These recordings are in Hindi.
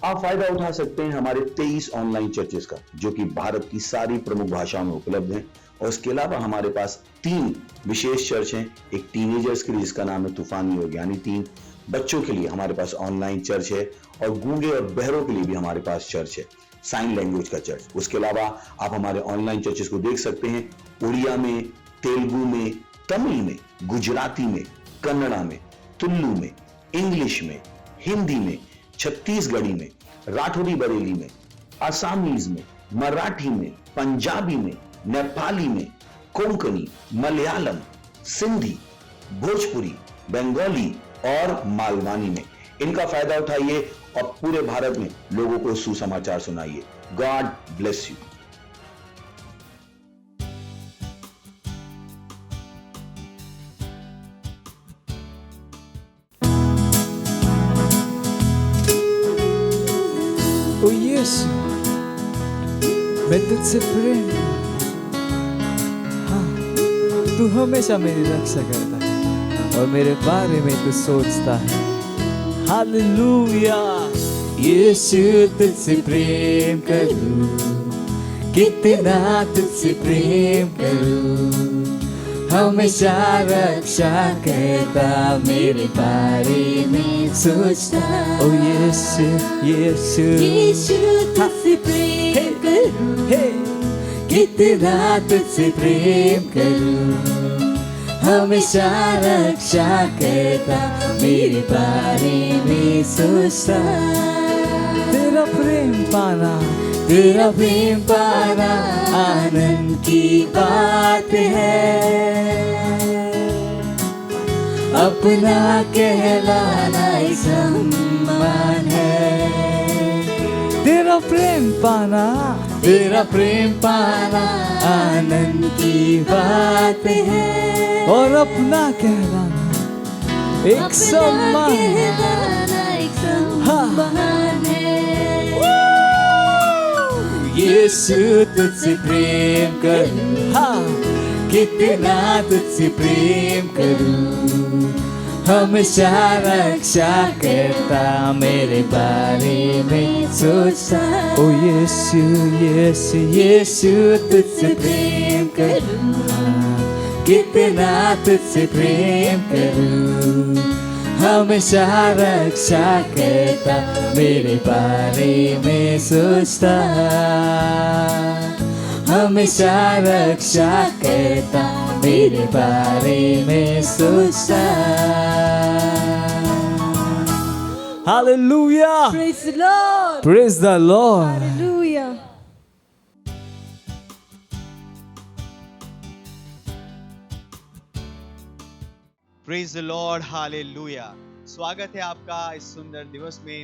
आप फायदा उठा सकते हैं हमारे 23 ऑनलाइन चर्चेस का, जो कि भारत की सारी प्रमुख भाषाओं में उपलब्ध हैं। और इसके अलावा हमारे पास 3 विशेष चर्च हैं। एक टीनेजर्स के लिए जिसका नाम है तूफानी योग यानी 3, बच्चों के लिए हमारे पास ऑनलाइन चर्च है, और गूंगे और बहरों के लिए भी हमारे पास चर्च है, साइन लैंग्वेज का चर्च। उसके अलावा आप हमारे ऑनलाइन चर्चेस को देख सकते हैं उड़िया में, तेलुगु में, तमिल में, गुजराती में, कन्नड़ा में, तुलु में, इंग्लिश में, हिंदी में, छत्तीसगढ़ी में, राठौरी बरेली में, आसामीज में, मराठी में, पंजाबी में, नेपाली में, कोंकणी, मलयालम, सिंधी, भोजपुरी, बंगाली और मालवानी में। इनका फायदा उठाइए और पूरे भारत में लोगों को सुसमाचार सुनाइए। God bless you. ओ यीशु, मैं तुझसे प्रेम, हाँ, तू हमेशा मेरी रक्षा करता है और मेरे बारे में तू सोचता है। हालेलुया। यीशु, तुझसे प्रेम करूं, कितना तुझसे प्रेम करूं, हमेशा रक्षा करता, मेरे बारे में सोचता। ओ यीशु, यीशु, यीशु, तुझसे प्रेम करूं, कितना तुझसे प्रेम करूं, हमेशा रक्षा करता, मेरे बारे में सोचता। तेरा प्रेम पाना, तेरा प्रेम पाना आनंद की बात है, अपना कहलाना ही सम्मान है। तेरा प्रेम पाना, तेरा प्रेम पाना आनंद की बात है, और अपना कहलाना एक सम्मान है। यीशु, तुझसे प्रेम करूं, हाँ, कितना तुझसे प्रेम करूं, हमेशा रक्षा करता, मेरे बारे में सोचता। ओ यीशु, यीशु, यीशु, तुझसे प्रेम करूं, हाँ, कितना तुझसे प्रेम करूं, हमेशा रक्षा करता, मेरे बारे में सोचता, हमेशा रक्षा करता, मेरे बारे में सोचता। Hallelujah! Praise the Lord. Praise the Lord. Hallelujah. Praise the lord, hallelujah. स्वागत है आपका इस सुंदर दिवस में।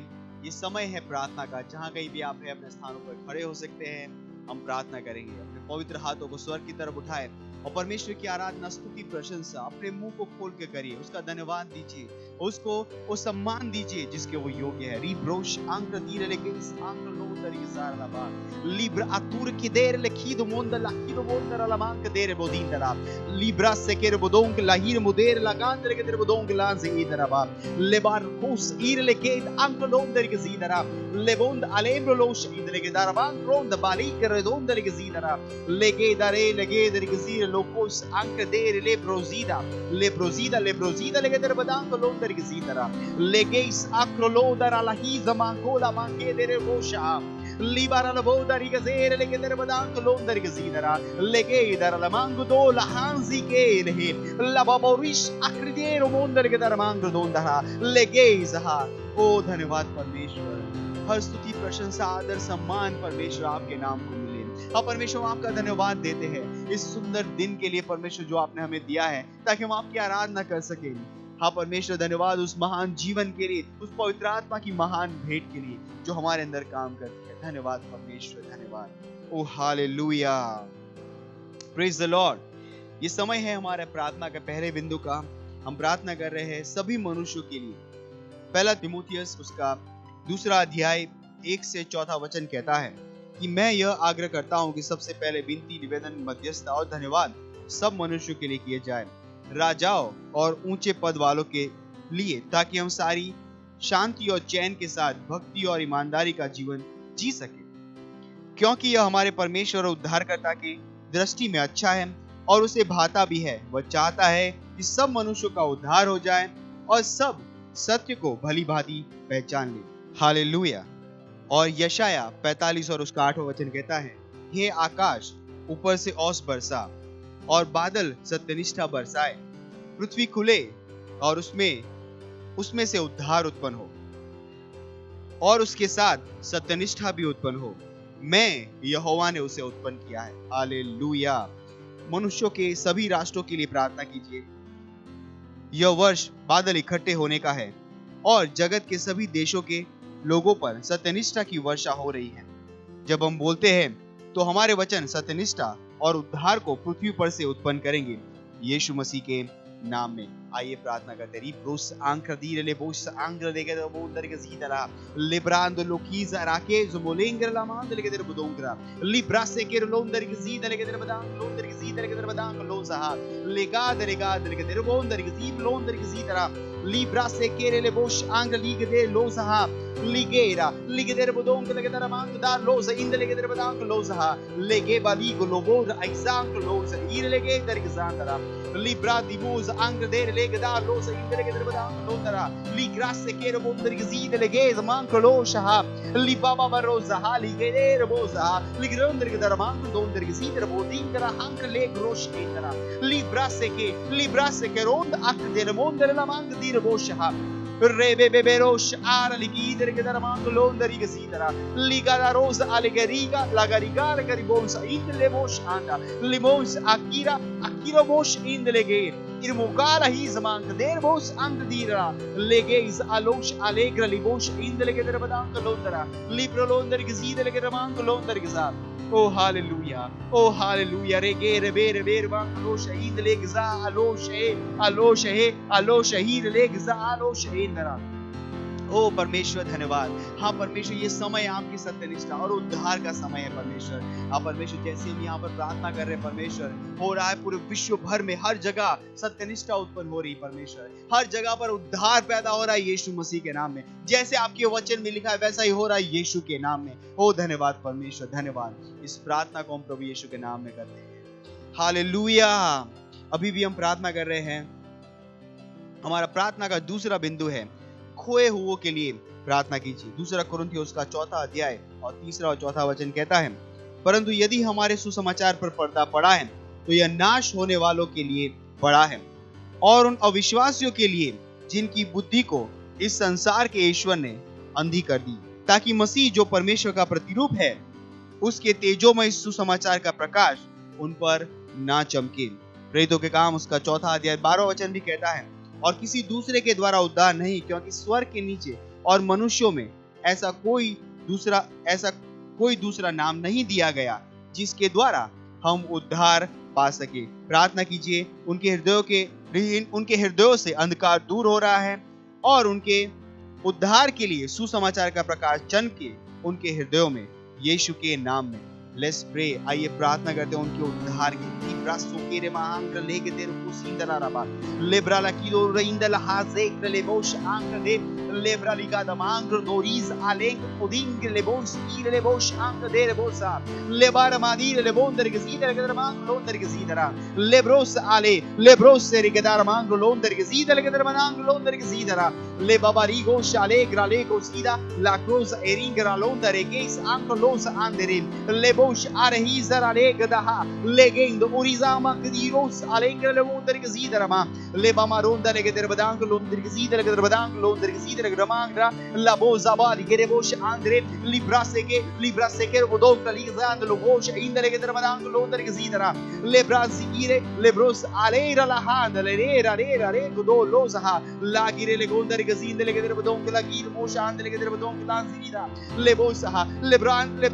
ये समय है प्रार्थना का। जहाँ कहीं भी आप हैं अपने स्थानों पर खड़े हो सकते हैं। हम प्रार्थना करेंगे। अपने पवित्र हाथों को स्वर्ग की तरफ उठाएं और परमेश्वर की आराधना, स्तुति, प्रशंसा अपने मुंह को खोल के करिए। उसका धन्यवाद दीजिए, उसको वो सम्मान दीजिए जिसके वो योग्य है। रिब्रोश आंक्र दीरे लेके इस आंक्र लो तरीके सारा लबा लिब्रा अतुर की देर लेखी दो मोंद लाही दो मोंद रलमांक देर बोदीन दरा लिब्रा से केर बोदोंग लाहीर मुदेर लगान दरे के देर बोदोंग लान से इधर बा लेबार कोस ईर लेके आंक्र लो तरीके सीधरा लेबोंद अलेम्रो लोश इधर के दरबान रोंद बाली कर दोंद तरीके सीधरा लेके दरे लगे तरीके सीर लोकोस आंक्र देर लेब्रोजीदा लेब्रोजीदा लेब्रोजीदा लेके देर बदांग लोंद तरीके सीधरा लेके इस आंक्र लो दरा लाही जमान कोला मांगे देर बोशा लिबारा लबोदा रिगज़ेर लेके तेरे बदांग लोंदर गज़ीदरा लेके इधर लमांग दो लहांजी के रहे लबाबोरिश अखरिदेर मोंदर के दरमांग दोंदरा लेके इज़हा। ओ धन्यवाद परमेश्वर, हर स्तुति, प्रशंसा, आदर, सम्मान परमेश्वर आपके नाम को मिले। हाँ परमेश्वर, हम आपका धन्यवाद देते हैं इस सुंदर दिन के लिए परमेश्वर जो आपने हमें दिया है ताकि हम आपकी आराधना कर सकें। हाँ परमेश्वर, धन्यवाद उस महान जीवन के लिए, उस पवित्र आत्मा की महान भेंट के लिए जो हमारे अंदर काम करती है। धन्यवाद परमेश्वर, धन्यवाद। ओ हालेलुया, प्रेज द लॉर्ड। ये समय है हमारे प्रार्थना का पहले बिंदु का। हम प्रार्थना कर रहे हैं सभी मनुष्यों के लिए। पहला तिमोथियस उसका 2 अध्याय 1 से 4 वचन कहता है कि मैं यह आग्रह करता हूं कि सबसे पहले विनती, निवेदन, मध्यस्थता और धन्यवाद सब मनुष्यों के लिए किए जाए, राजाओं और ऊंचे पद वालों के लिए, ताकि हम सारी शांति और चैन के साथ भक्ति और ईमानदारी का जीवन जी सके, क्योंकि यह हमारे परमेश्वर और उद्धारकर्ता की दृष्टि में अच्छा है और उसे भाता भी है। वह चाहता है कि सब मनुष्यों का उद्धार हो जाए और सब सत्य को भली भांति पहचान ले। हालेलुया। और यशाया 45 और उसका 8वां वचन कहता है, हे आकाश ऊपर से ओस बरसा और बादल सत्यनिष्ठा बरसाए, पृथ्वी खुले और उसमें से उद्धार उत्पन्न हो और उसके साथ सत्यनिष्ठा भी उत्पन्न हो। मैं यहोवा ने उसे उत्पन्न किया है। हालेलुया। मनुष्यों के सभी राष्ट्रों के लिए प्रार्थना कीजिए। यह वर्ष बादल इकट्ठे होने का है और जगत के सभी देशों के लोगों पर सत्यनिष्ठा की वर्षा हो रही है। जब हम बोलते हैं तो हमारे वचन सत्यनिष्ठा और उद्धार को पृथ्वी पर से उत्पन्न करेंगे, यीशु मसीह के नाम में। आइए प्रार्थना करते हैं। ब्रोस आंक्र ले बोस आंक्र देके तो वो अंदर के सीधा लिब्रांद लोकीजा राके जो मोलेंगर लामान लेके तेरे बुदोंगरा लिब्रा से के लोंदर के सीधा लेके तेरे बदांग लोंदर के सीधा लेके तेरे बदांग लो सहा लेगा लेके तेरे बोंदर के सीध लोंदर के सीधा लिब्रा से के ले बोस आंक्र लीग दे लो सहा लिगेरा लिगे तेरे बुदोंग लेके तेरे मांग दार लो से इंद लेके तेरे बदांग लो सहा लेगे बाली को लोबो एग्जाम लो से ईर लेके तेरे के सांतरा लिब्रा दिबोज आंक्र दे लेके दार लो से इंद लेके तेरे बदांग लो तरा लिग्रास से के बोंदर के सीध लेके मांग लो सहा लिबाबा बरो सहा लिगे दे रो सहा लिग्रोंदर के तेरे मांग दोंदर के सीध रो दिन तेरा हंक ले ग्रोश के तेरा लिब्रा से के रोंद अक दे मोंदर ला मांग दी रो सहा Rebe beberosh ara ligidere che dara mango londa riga sidara liga la rosa alegariga la garigara garibonsa indele mosh anda limons akira mosh indelege irmugala hi zaman der bosh and dira legeis alosh alegra libosh indelege der badang londara libro londar ge sidele ge mango londar ge sa. Oh hallelujah, oh hallelujah. Regere bere bere bang alo shahid legza alo shahid legza alo shahidara. ओ परमेश्वर धन्यवाद। हाँ परमेश्वर, ये समय आपकी सत्यनिष्ठा और उद्धार का समय है परमेश्वर। हाँ परमेश्वर, जैसे हम यहाँ पर प्रार्थना कर रहे हैं परमेश्वर, हो रहा है पूरे विश्व भर में हर जगह सत्यनिष्ठा उत्पन्न हो रही है परमेश्वर। हर जगह पर उद्धार पैदा हो रहा है यीशु मसीह के नाम में। जैसे आपके वचन में लिखा है वैसा ही हो रहा है यीशु के नाम में। ओ धन्यवाद परमेश्वर, धन्यवाद। इस प्रार्थना को हम प्रभु यीशु के नाम में करते हैं। हालेलुया। अभी भी हम प्रार्थना कर रहे हैं। हमारा प्रार्थना का दूसरा बिंदु है खोए हुओं के लिए प्रार्थना कीजिए। 2 कुरिन्थियों उसका 4 अध्याय और 3 और 4 वचन कहता है, परंतु यदि हमारे सुसमाचार पर पर्दा पड़ा है तो यह नाश होने वालों के लिए पड़ा है और उन अविश्वासियों के लिए जिनकी बुद्धि को इस संसार के ईश्वर ने अंधी कर दी, ताकि मसीह जो परमेश्वर का प्रतिरूप है उसके तेजोमय सुसमाचार का प्रकाश उन पर ना चमके। प्रेरितों के काम उसका 4 अध्याय 12 वचन भी कहता है, और किसी दूसरे के द्वारा उद्धार नहीं, क्योंकि स्वर्ग के नीचे और मनुष्यों में ऐसा कोई दूसरा नाम नहीं दिया गया जिसके द्वारा हम उद्धार पा सके। प्रार्थना कीजिए। उनके हृदयों से अंधकार दूर हो रहा है और उनके उद्धार के लिए सुसमाचार का प्रकाश चमके उनके हृदयों में, यीशु के नाम में। Let's pray. आइए प्रार्थना करते हैं उनके उद्धार के लिए। ब्रासोकेरे मांग लेके तेरे कुसिंदला रबा लेब्राला किलो रेंदला हाजे लेबोश आंग दे लेब्रालिका दमांग नोरिस आलेंग ओदिंग लेबोस ईर लेबोश आंग दे लेबोसा लेबार मादीर लेबोंदर के सीदर के दरमांग लोंदर के सीदरा लेब्रोस आले लेब्रोस से के दरमांग लोंदर के सीदर के दरमांग लोंदर के सीदरा ले बाबारिगो शाले ग्राले को सीदा ला क्रोस एरिंगरा लोंदर केस आंग लोस आंदरे लेबोश आरही जरा ले गदहा लेगेंद ओरिजामा कदीरोस आलेंग लेबोंदर के सीदरा ले बामा लोंदर के दरबांग लोंदर के सीदर के दरबांग लोंदर के सीदर के दरमांगरा la boza bali che rebosha andre librasse che rodon talizand logosha indere che darbadang londere che sidara le brasire le bros alera la hand le rera re godo losaha la gire le gondere che sindele che darbadong la gir mosha andele che darbadong la sida le bosaha le brand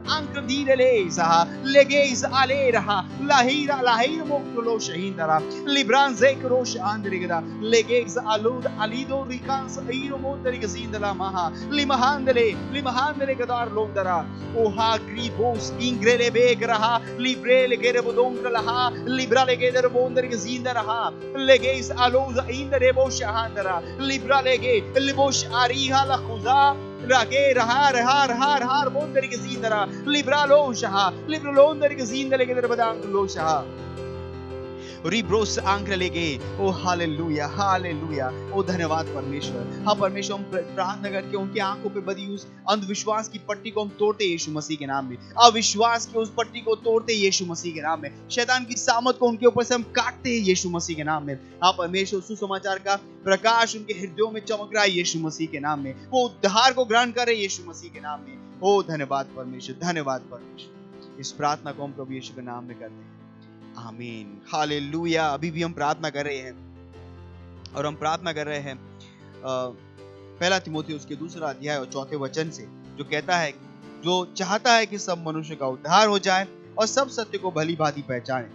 anche dire le saha le geis alera la hira moklo shahindara libran zekrosh andre che da le geis alud alido likansa iro mondari gazindala maha limahandele gadar londara o ha gribos ingrele begraha librele gerebodongralaha librale gederbondari gazindara legeis aloza indere boshahandara libralege libosh ariha la khuza rage har mondari gazindara libralo shaha libralondari gazindele gederbodang lo shaha रिब्रोस आंक्र लेगे ओ हालेलुया हालेलुया ओ धन्यवाद परमेश्वर। हाँ परमेश्वर, हम प्रार्थना करके उनकी आंखों पे बधी उस अंधविश्वास की पट्टी को हम तोड़ते यीशु मसीह के नाम में, अविश्वास की उस पट्टी को तोड़ते यीशु मसीह के नाम में, शैतान की सामत को उनके ऊपर से हम काटते हैं यीशु मसीह के नाम में। हाँ परमेश्वर, सुसमाचार का प्रकाश उनके हृदयों में चमक रहा है यीशु मसीह के नाम में, वो उद्धार को ग्रहण कर रहे यीशु मसीह के नाम में। ओ धन्यवाद परमेश्वर, धन्यवाद परमेश्वर। इस प्रार्थना को हम प्रभु यीशु के नाम में करते हैं, आमीन हालेलुया। अभी भी हम प्रार्थना कर रहे हैं और हम प्रार्थना कर रहे हैं पहला तीमुथियुस के 2 अध्याय और 4 वचन से, जो कहता है जो चाहता है कि सब मनुष्य का उद्धार हो जाए और सब सत्य को भली भांति पहचाने।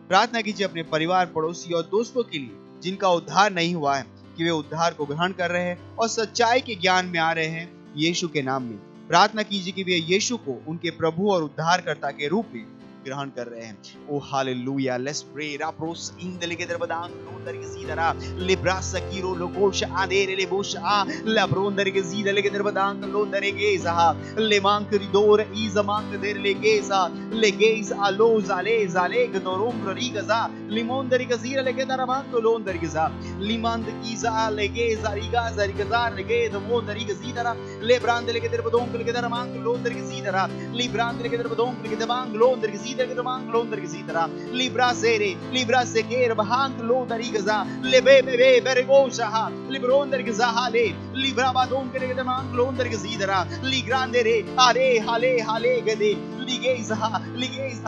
प्रार्थना कीजिए अपने परिवार, पड़ोसी और दोस्तों के लिए जिनका उद्धार नहीं हुआ है, कि वे उद्धार को ग्रहण कर रहे हैं और सच्चाई के ज्ञान में आ रहे हैं यीशु के नाम में। प्रार्थना कीजिए कि वे यीशु को उनके प्रभु और उद्धारकर्ता के रूप में ग्रहण कर रहे हैं। ओ हालेलुया, लेट्स प्रे। राप्रोस इंदले के दरबदान लोंदर के सीदरा लिब्रास सकीरो लोकोश आदेरे लेबोश आ लब्रोंदर के सीदले के दरबदान लोंदर के जहा लेमांक रिदोर ई जमांक देर लेगेसा लेगेस आलो जाले जाले गदोरोम रिगजा लिमोंदर के सीदले के दरबान लोंदर के जा लिमांद की जा लेगे जारिगा जारिगा लेगे दमोंदर के सीदरा लेब्रांदले के दरबदों के दरबान लोंदर के सीदरा लिब्रांदले के दरबदों के दरबान लोंदर के libra sere libra seker bahant lo dari gaza lebe bebe bergosha libron der gaza hale libra badon ke de mang lon der gazidara ligrande re ale hale gade ligeza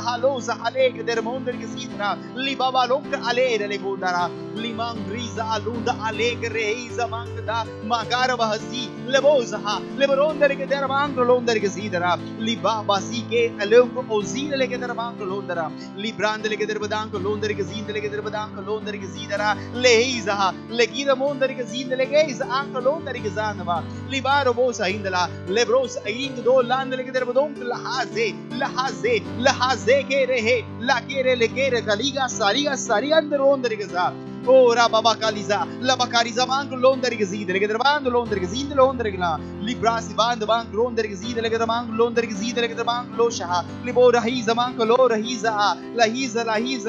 halo za hale ke der mon der gazidara libaba lok ale le godara limang riza alunda ale ke re zamang da magar bahzi leboza lebron der ke der mang lon der gazidara libaba si ke alum ozil le ke der Londra, Librandele che derbadanco, Londra che zindele che derbadanco, Londra che zidara, Leiza, Legida Mondari che zindele che anche Londra che zanava, Libaro bosa indela, Lebros ing do landele che derbadonc la haze che rehe, la che le che galiga sariga and Londra che za. Ora baba kaliza la bakariza bank Londra che zidele che derbando Londra che zindele Londra che la Librasi band bank Londra che zidele che derbando Londra che zidele che derbando lo shaha Libora hiza bank lo rahiza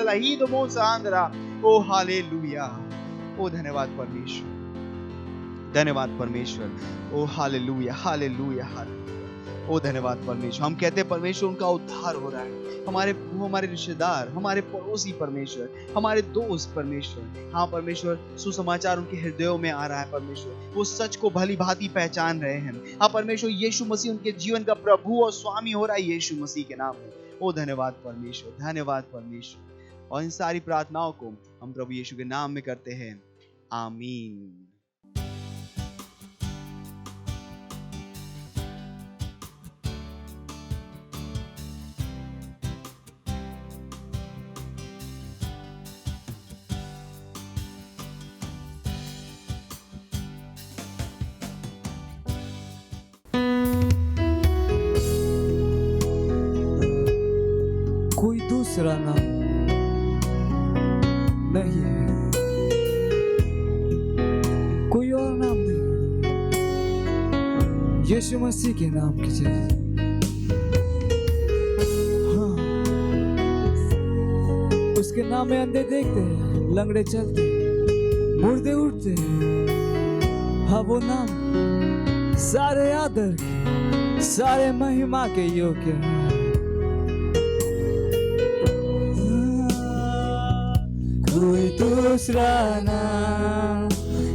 lahido मोसा आंद्रा। ओ हालेलुया, ओ धन्यवाद परमेश्वर, धन्यवाद परमेश्वर। ओ हालेलुया हालेलुया हालेलुया, ओ धन्यवाद परमेश्वर। हम कहते हैं परमेश्वर उनका उद्धार हो रहा है, हमारे रिश्तेदार, हमारे पड़ोसी परमेश्वर, हमारे दोस्त परमेश्वर। हाँ परमेश्वर, सुसमाचार उनके हृदयों में आ रहा है परमेश्वर, वो सच को भली भांति पहचान रहे हैं। हाँ परमेश्वर, यीशु मसीह उनके जीवन का प्रभु और स्वामी हो रहा है यीशु मसीह के नाम में। ओ धन्यवाद परमेश्वर, धन्यवाद परमेश्वर। और इन सारी प्रार्थनाओं को हम प्रभु यीशु के नाम में करते हैं, आमीन। कोई दूसरा नाम नहीं है, कोई और नाम नहीं, यीशु मसीह के नाम की जय। हाँ, उसके नाम में अंधे देखते हैं, लंगड़े चलते हैं, मुर्दे उठते हैं। हाँ वो नाम सारे आदर के, सारे महिमा के योग्य है। कोई दूसरा नाम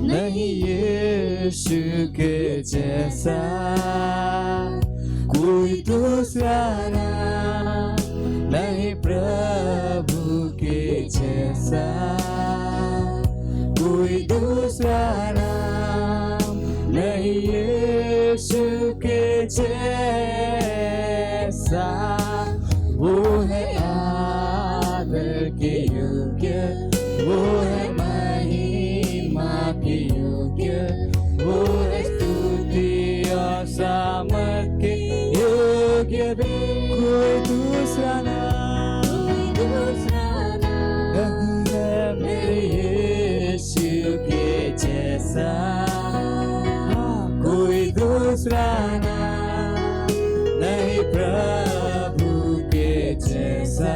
नहीं यीशु के जैसा, कोई दूसरा नाम नहीं प्रभु के जैसा, कोई दूसरा नाम नहीं यीशु के जैसा। वो है आदर के योग्य, वो है महिमा के योग्य, दूसरा नाम कोई दूसरा नाम नहीं है मेरे यीशु के जैसा। कोई दूसरा नाम नहीं प्रभु के जैसा।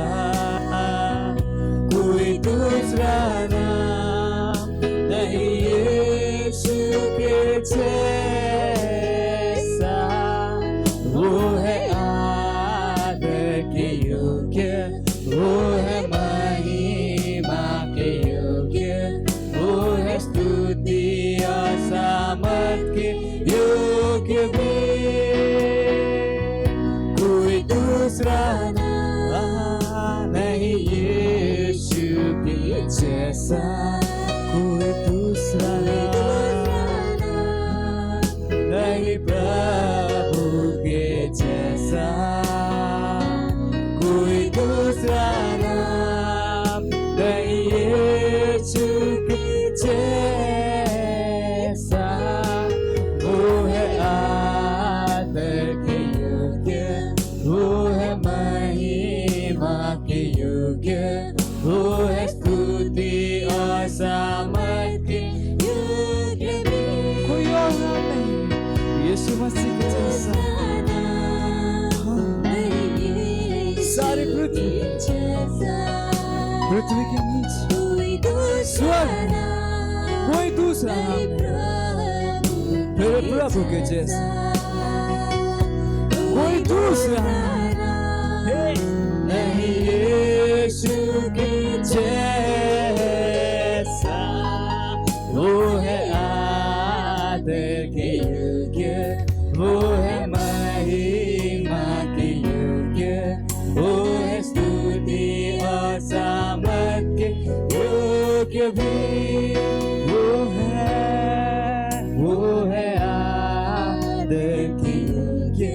कोई दूसरा नाम नहीं यीशु के जैसा। वो है आदर के योग्य, वो है महिमा के योग्य, वो है स्तुति और सामर्थ के योग्य भी। कोई दूसरा नाम नहीं यीशु के जैसा। कोई दूसरा नाम नहीं प्रभु के जैसा। कोई दूसरा नाम नहीं यीशु के जैसा। वो है आदर के योग्य, वो है महिमा के योग्य, वो है स्तुति और सामर्थ के योग्य भी। कोई और नाम नहीं यीशु मसीह के जैसा। सारी पृथ्वी के नीचे स्वर्ग में कोई दूसरा नाम नहीं मेरे प्रभु के जैसा। कोई दूसरा नाम नहीं यीशु के जैसा। वो है आदर के योग्य, वो है महिमा के योग्य, वो है स्तुति और सामर्थ के योग्य भी। वो है आदर के योग्य,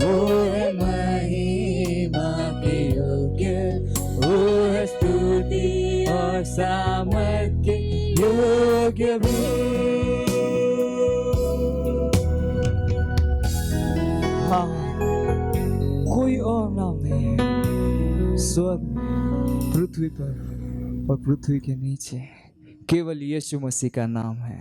वो है महिमा के योग्य, वो है स्तुति और सामर्थ के योग्य भी। हाँ, कोई और नाम नहीं है स्वर्ग में, पृथ्वी पर और पृथ्वी के नीचे। केवल यीशु मसीह का नाम है।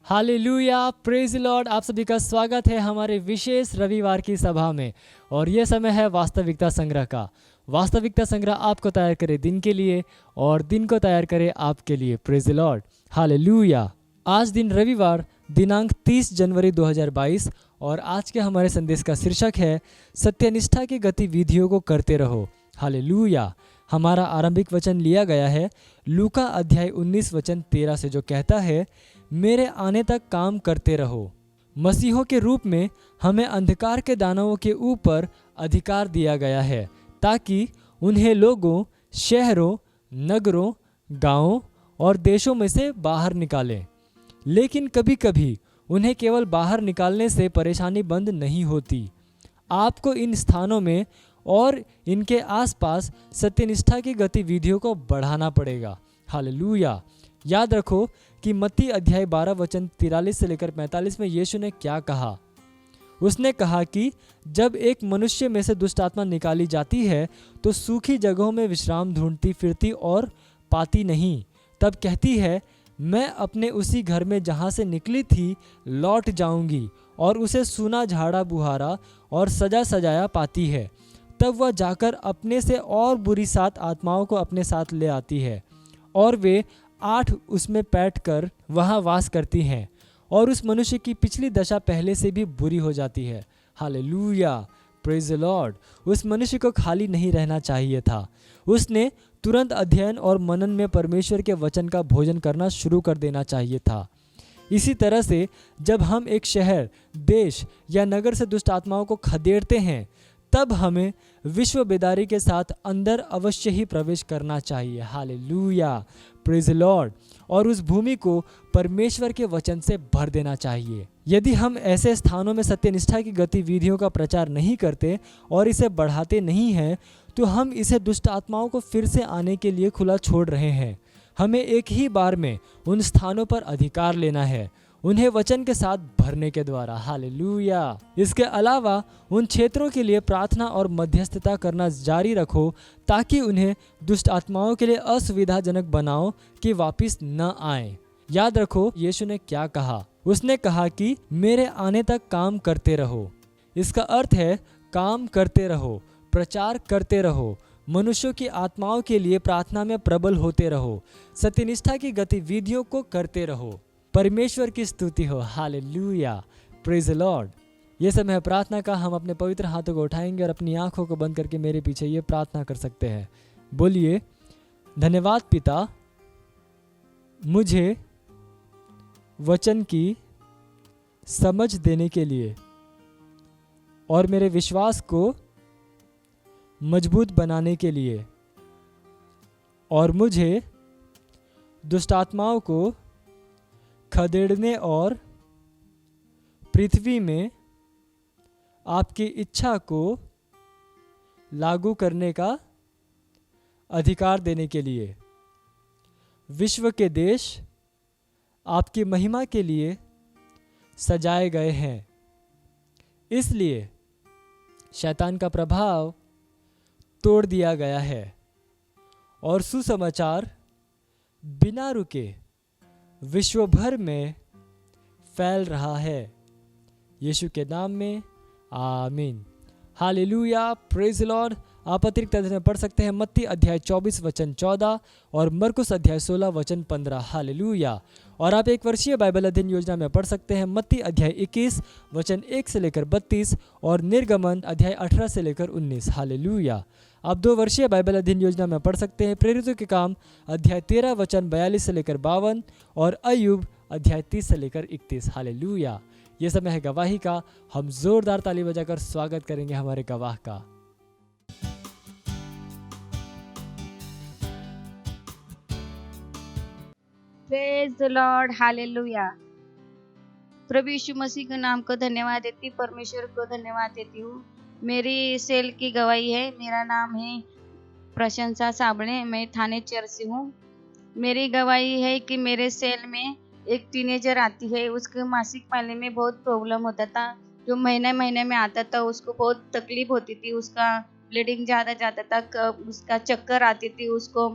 Hallelujah, praise Lord. आप सभी का स्वागत है हमारे विशेष रविवार की सभा में। और ये समय है वास्तविकता संग्रह का। वास्तविकता संग्रह आपको तैयार करे दिन के लिए और दिन को तैयार करे आपके लिए। Praise Lord, hallelujah. आज दिन रविवार दिनांक 30 जनवरी 2022 और आज के हमारे संदेश का शीर्षक है सत्यनिष्ठा की गतिविधियों को करते रहो। हालेलुया। हमारा आरंभिक वचन लिया गया है लूका अध्याय 19 वचन 13 से, जो कहता है मेरे आने तक काम करते रहो। मसीहों के रूप में हमें अंधकार के दानवों के ऊपर अधिकार दिया गया है ताकि उन्हें लोगों, शहरों, नगरों, गांवों और देशों में से बाहर निकालें। लेकिन कभी कभी उन्हें केवल बाहर निकालने से परेशानी बंद नहीं होती। आपको इन स्थानों में और इनके आसपास सत्यनिष्ठा की गतिविधियों को बढ़ाना पड़ेगा। हालेलुया। याद रखो कि मत्ती अध्याय 12 वचन 43 से लेकर 45 में यीशु ने क्या कहा। उसने कहा कि जब एक मनुष्य में से दुष्ट आत्मा निकाली जाती है तो सूखी जगहों में विश्राम ढूंढती फिरती और पाती नहीं। तब कहती है मैं अपने उसी घर में जहाँ से निकली थी लौट जाऊंगी, और उसे सूना झाड़ा बुहारा और सजा सजाया पाती है। तब वह जाकर अपने से और बुरी 7 आत्माओं को अपने साथ ले आती है और वे 8 उसमें बैठकर वहाँ वास करती हैं, और उस मनुष्य की पिछली दशा पहले से भी बुरी हो जाती है। Hallelujah, praise the Lord. उस मनुष्य को खाली नहीं रहना चाहिए था। उसने तुरंत अध्ययन और मनन में परमेश्वर के वचन का भोजन करना शुरू कर देना चाहिए था। इसी तरह से जब हम एक शहर, देश या नगर से दुष्ट आत्माओं को खदेड़ते हैं तब हमें विश्व बेदारी के साथ अंदर अवश्य ही प्रवेश करना चाहिए। Hallelujah, praise the Lord. और उस भूमि को परमेश्वर के वचन से भर देना चाहिए। यदि हम ऐसे स्थानों में सत्यनिष्ठा की गतिविधियों का प्रचार नहीं करते और इसे बढ़ाते नहीं हैं तो हम इसे दुष्ट आत्माओं को फिर से आने के लिए खुला छोड़ रहे हैं। हमें एक ही बार में उन स्थानों पर अधिकार लेना है उन्हें वचन के साथ भरने के द्वारा। हालेलुया। इसके अलावा उन क्षेत्रों के लिए प्रार्थना और मध्यस्थता करना जारी रखो ताकि उन्हें दुष्ट आत्माओं के लिए असुविधाजनक बनाओ कि वापस न आए। याद रखो यीशु ने क्या कहा। उसने कहा कि मेरे आने तक काम करते रहो। इसका अर्थ है काम करते रहो, प्रचार करते रहो, मनुष्यों की आत्माओं के लिए प्रार्थना में प्रबल होते रहो, सत्यनिष्ठा की गतिविधियों को करते रहो। परमेश्वर की स्तुति हो। Hallelujah, praise the Lord. ये समय है प्रार्थना का। हम अपने पवित्र हाथों को उठाएंगे और अपनी आंखों को बंद करके मेरे पीछे ये प्रार्थना कर सकते हैं। बोलिए, धन्यवाद पिता, मुझे वचन की समझ देने के लिए और मेरे विश्वास को मजबूत बनाने के लिए, और मुझे दुष्ट आत्माओं को खदेड़ने और पृथ्वी में आपकी इच्छा को लागू करने का अधिकार देने के लिए। विश्व के देश आपकी महिमा के लिए सजाए गए हैं, इसलिए शैतान का प्रभाव तोड़ दिया गया है और सुसमाचार बिना रुके विश्व भर में फैल रहा है। यीशु के नाम में आमीन। Hallelujah, praise the Lord. आप अतिरिक्त अध्ययन में पढ़ सकते हैं मत्ती अध्याय 24 वचन 14 और मरकुस अध्याय 16 वचन 15। हालेलुया। और आप एक वर्षीय बाइबल अध्ययन योजना में पढ़ सकते हैं मत्ती अध्याय 21 वचन 1 से लेकर 32 और निर्गमन अध्याय 18 से लेकर 19। हालेलुया। आप 2 वर्षीय बाइबल अध्ययन योजना में पढ़ सकते हैं प्रेरितों के काम अध्याय 13 वचन 42 से लेकर 52 और अय्यूब अध्याय 30 से लेकर 31। हालेलुया। ये समय है गवाही का। हम जोरदार ताली बजाकर स्वागत करेंगे हमारे गवाह का। Praise the lord, hallelujah. प्रभु यीशु मसीह के नाम को धन्यवाद देती, परमेश्वर को धन्यवाद देती हूँ। मेरी सेल की गवाही है। मेरा नाम है प्रशंसा साबणे, मैं थाने चर्च से हूँ। मेरी गवाही है कि मेरे सेल में एक टीनेजर आती है, उसके मासिक पाले में बहुत प्रॉब्लम होता था। जो महीने महीने में आता था उसको बहुत तकलीफ होती थी, उसका ब्लीडिंग ज़्यादा जाता था, उसका चक्कर आती थी उसको,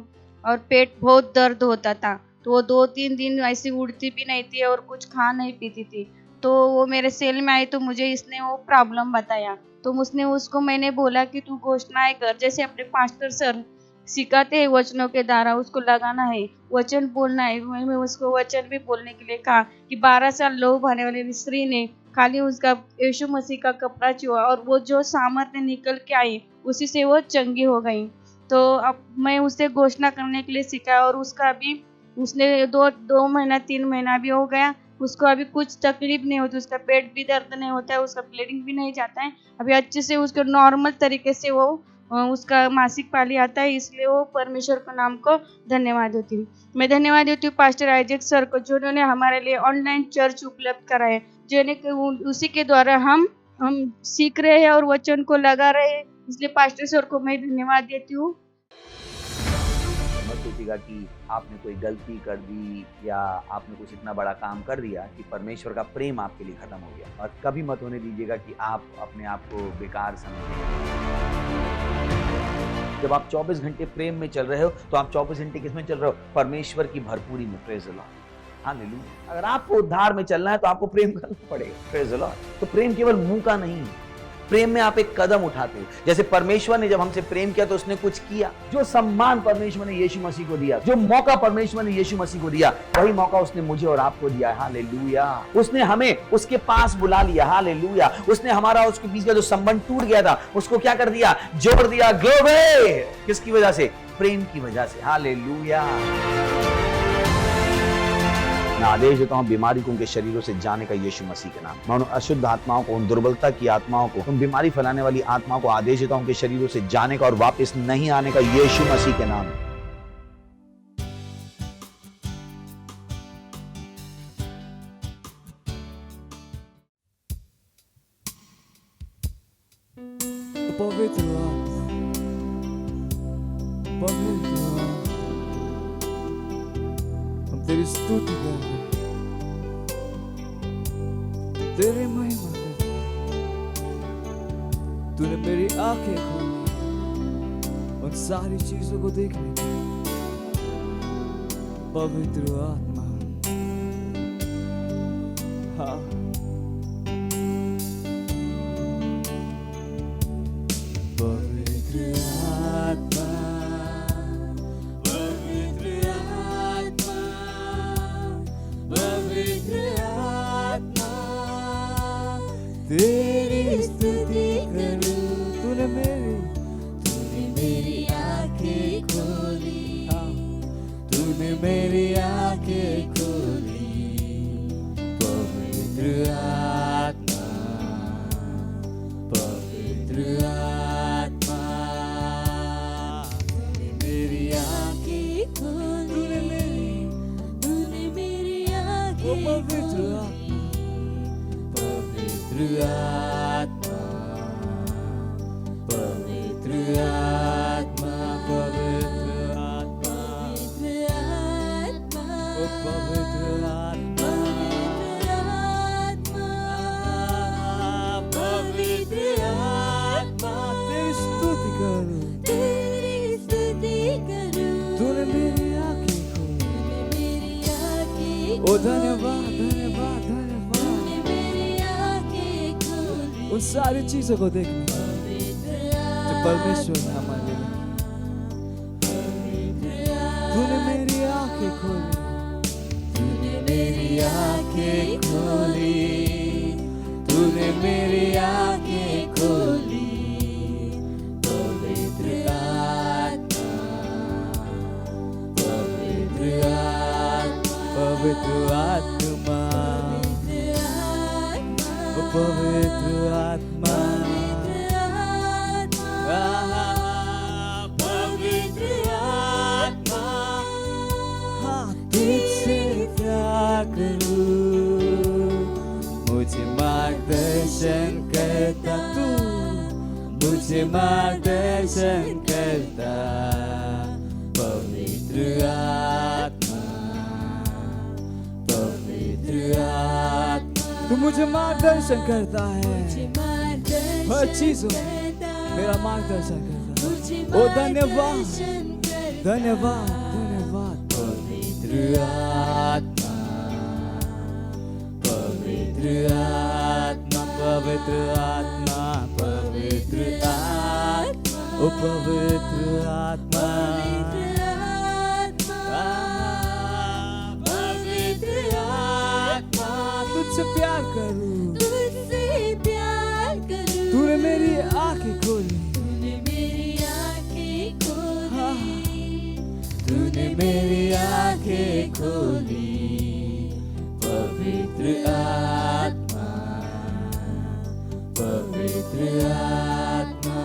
और पेट बहुत दर्द होता था। तो वो 2-3 दिन ऐसी उड़ती भी नहीं थी और कुछ खा नहीं पीती थी। तो वो मेरे सेल में आई तो मुझे इसने वो प्रॉब्लम बताया। तो उसको मैंने बोला कि तू घोषणाएं कर, जैसे अपने पास्टर सर सिखाते हैं वचनों के द्वारा उसको लगाना है, वचन बोलना है। मैं उसको वचन भी बोलने के लिए कहा कि 12 साल लोभ आने वाली स्त्री ने खाली उसका यीशु मसीह का कपड़ा छुआ और वो जो सामर्थ्य निकल के आई उसी से वो चंगी हो गई। तो अब मैं उसे घोषणा करने के लिए सिखाया और उसका अभी उसने 2 महीना 3 महीना भी हो गया, उसको अभी कुछ तकलीफ नहीं होती, उसका पेट भी दर्द नहीं होता है, उसका ब्लीडिंग भी नहीं जाता है। अभी अच्छे से उसको नॉर्मल तरीके से वो उसका मासिक पाली आता है। इसलिए वो परमेश्वर के नाम को धन्यवाद देती हूँ। मैं धन्यवाद देती हूँ पास्टर आइजैक सर को, जिन्होंने हमारे लिए ऑनलाइन चर्च उपलब्ध कराए, जिन्हें उसी के द्वारा हम सीख रहे हैं और वचन को लगा रहे हैं। इसलिए पास्टर सर को मैं धन्यवाद देती हूँ। मत सोचिएगा कि आपने कोई गलती कर दी या आपने कुछ इतना बड़ा काम कर दिया कि परमेश्वर का प्रेम आपके लिए खत्म हो गया। और कभी मत होने दीजिएगा कि आप अपने आप को बेकार समझें। जब आप 24 घंटे प्रेम में चल रहे हो तो आप 24 घंटे किस में चल रहे हो? परमेश्वर की भरपूरी में। Praise the lord, hallelujah. अगर आपको उद्धार में चलना है तो आपको प्रेम करना पड़ेगा। Praise the Lord. तो प्रेम केवल मुंह का नहीं है, प्रेम में आप एक कदम उठाते हो। जैसे परमेश्वर ने जब हमसे प्रेम किया तो उसने कुछ किया। जो सम्मान परमेश्वर ने यीशु मसीह को दिया, जो मौका परमेश्वर ने यीशु मसीह को दिया, वही मौका उसने मुझे और आपको दिया है। हालेलुया। उसने हमें उसके पास बुला लिया। हालेलुया। उसने हमारा उसके बीच का जो संबंध टूट गया था उसको क्या कर दिया? जोड़ दिया। ग्लोरी। किसकी वजह से? प्रेम की वजह से। हालेलुया। मैं आदेश देता हूं बीमारी को उनके शरीरों से जाने का यीशु मसीह के नाम। मैं उन अशुद्ध आत्माओं को, उन दुर्बलता की आत्माओं को, उन बीमारी फैलाने वाली आत्माओं को आदेश देता हूं उनके शरीरों से जाने का और वापस नहीं आने का यीशु मसीह के नाम। पवित्र हम तेरी स्तुति करेंगे, तेरी महिमा करते तूने मेरी आंखें खोली उन सारी चीजों को देखने की। पवित्र आत्मा हाँ पवित्र आत्मा पवित्र आत्मा पवित्र आत्मा तेरी स्तुति करूं। तूने मेरी आंखें खोली हाँ तूने मेरी आंखें खोली। पवित्र आत्मा पवित्र आत्मा तूने मेरी आंखें खोली तूने मेरी आंखें पवित्र आत्मा पवित्र आत्मा पवित्र आत्मा पवित्र आत्मा ओ पवित्र आत्मा पवित्र आत्मा तेरी स्तुति करूं तूने मेरी आंखें खोली। ओ धन्यवाद धन्यवाद धन्यवाद उन सारी चीजों को देखने जो परमेश्वर ने हमारे लिए। तूने मेरी आंखें खोली तूने मेरी आंखें खोली तूने मेरी आंखें खोली। पवित्र आत्मा पवित्र आत्मा पवित्र आत्मा पवित्र आत्मा पवित्र आत्मा हाँ तुझसे प्यार करूं मुझे मार्गदर्शन करता तू मुझे मार्गदर्शन करता। पवित्र आत्मा पवित्र आत्मा तू मुझे मार्गदर्शन करता है हर चीजों मेरा मार्गदर्शन करता है। ओ धन्यवाद धन्यवाद धन्यवाद। पवित्र आत्मा पवित्र आत्मा पवित्र आत्मा पवित्र आत्मा ओ पवित्र आत्मा पवित्र आत्मा तुझसे प्यार करूं तूने मेरी आंखें खोली हाँ, तूने मेरी आंखें खोली। पवित्र आत्मा पवित्र आत्मा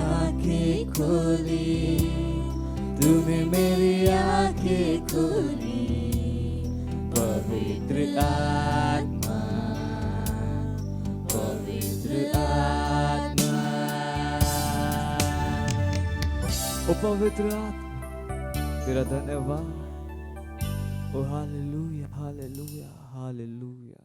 आंखें खोली तूने मेरी आंखें खोली। पवित्र आत्मा पवित्र आत्मा ओ पवित्र आत्मा तेरा धन्यवाद। ओ हालेलुया हालेलुया हालेलुया।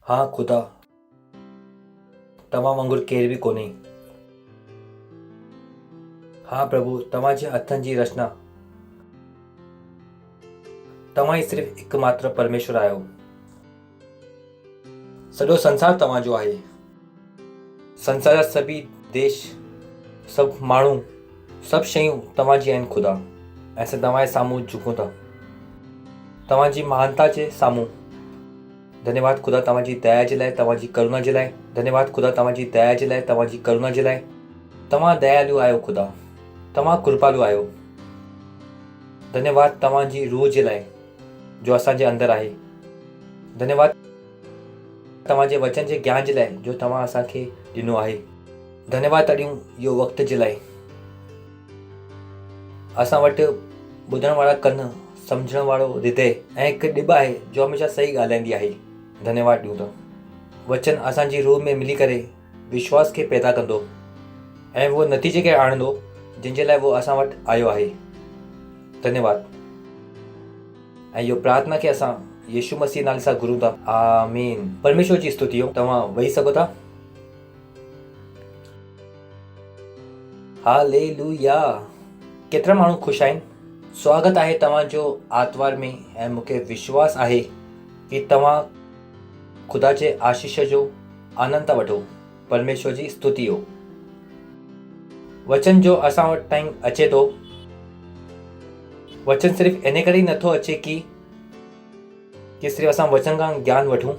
હા ખુદા તમામ અંગુર કેળવી કોની હા પ્રભુ તમારી અથંજી રચના તમારી सिर्फ एकमात्र परमेश्वर आयो सॼो संसार तव्हांजो आहे संसार जा सभी देश सब माण्हू सब शयूं तव्हांजी आहिनि खुदा ऐं असां तव्हांजे साम्हूं झुकूं था तव्हांजी महानता जे साम्हूं। धन्यवाद खुदा तव्हांजी दया जे लाइ तव्हांजी करुणा जे लाइ। धन्यवाद खुदा तव्हांजी दया जे लाइ तव्हांजी करुणा जे लाइ। तव्हां दयालु आहियो खुदा तव्हां कृपालु आहियो। धन्यवाद तव्हांजी रूह जे लाइ जो असांजे अंदरि आहे। धन्यवाद तव्हांजे वचन जे ज्ञान जे लाइ जो तव्हां असांखे ॾिनो आहे। धन्यवाद तॾहिं इहो वक़्तु जे लाइ असां वटि ॿुधण वारा कन सम्झण वारो हृदय ऐं हिकु ॾिॿ आहे जो हमेशह सही ॻाल्हाईंदी आहे। धन्यवाद ॾियूं था वचन असांजी रूह में मिली करे विश्वास खे पैदा कंदो ऐं उहो नतीजे खे आणंदो जिन जे लाइ वो असां वटि आयो आहे। धन्यवाद। ऐं इहो प्रार्थना खे असां यीशु मसीह नाले सां घुरूं था। आमीन। परमेश्वर जी स्तुति हो। तव्हां वेही सघो था। हालेलुया। केतिरा माण्हू ख़ुशि आहिनि? स्वागत आहे तव्हांजो आर्तवार में ऐं मूंखे विश्वास आहे कि तव्हां ख़ुदा जे आशीष जो आनंद था वठो। परमेश्वर जी स्तुति हो। वचन जो असां वटि ताईं अचे थो। वचन सिर्फ़ इन करे ई नथो अचे कि सिर्फ़ असां वचन खां ज्ञान वठूं।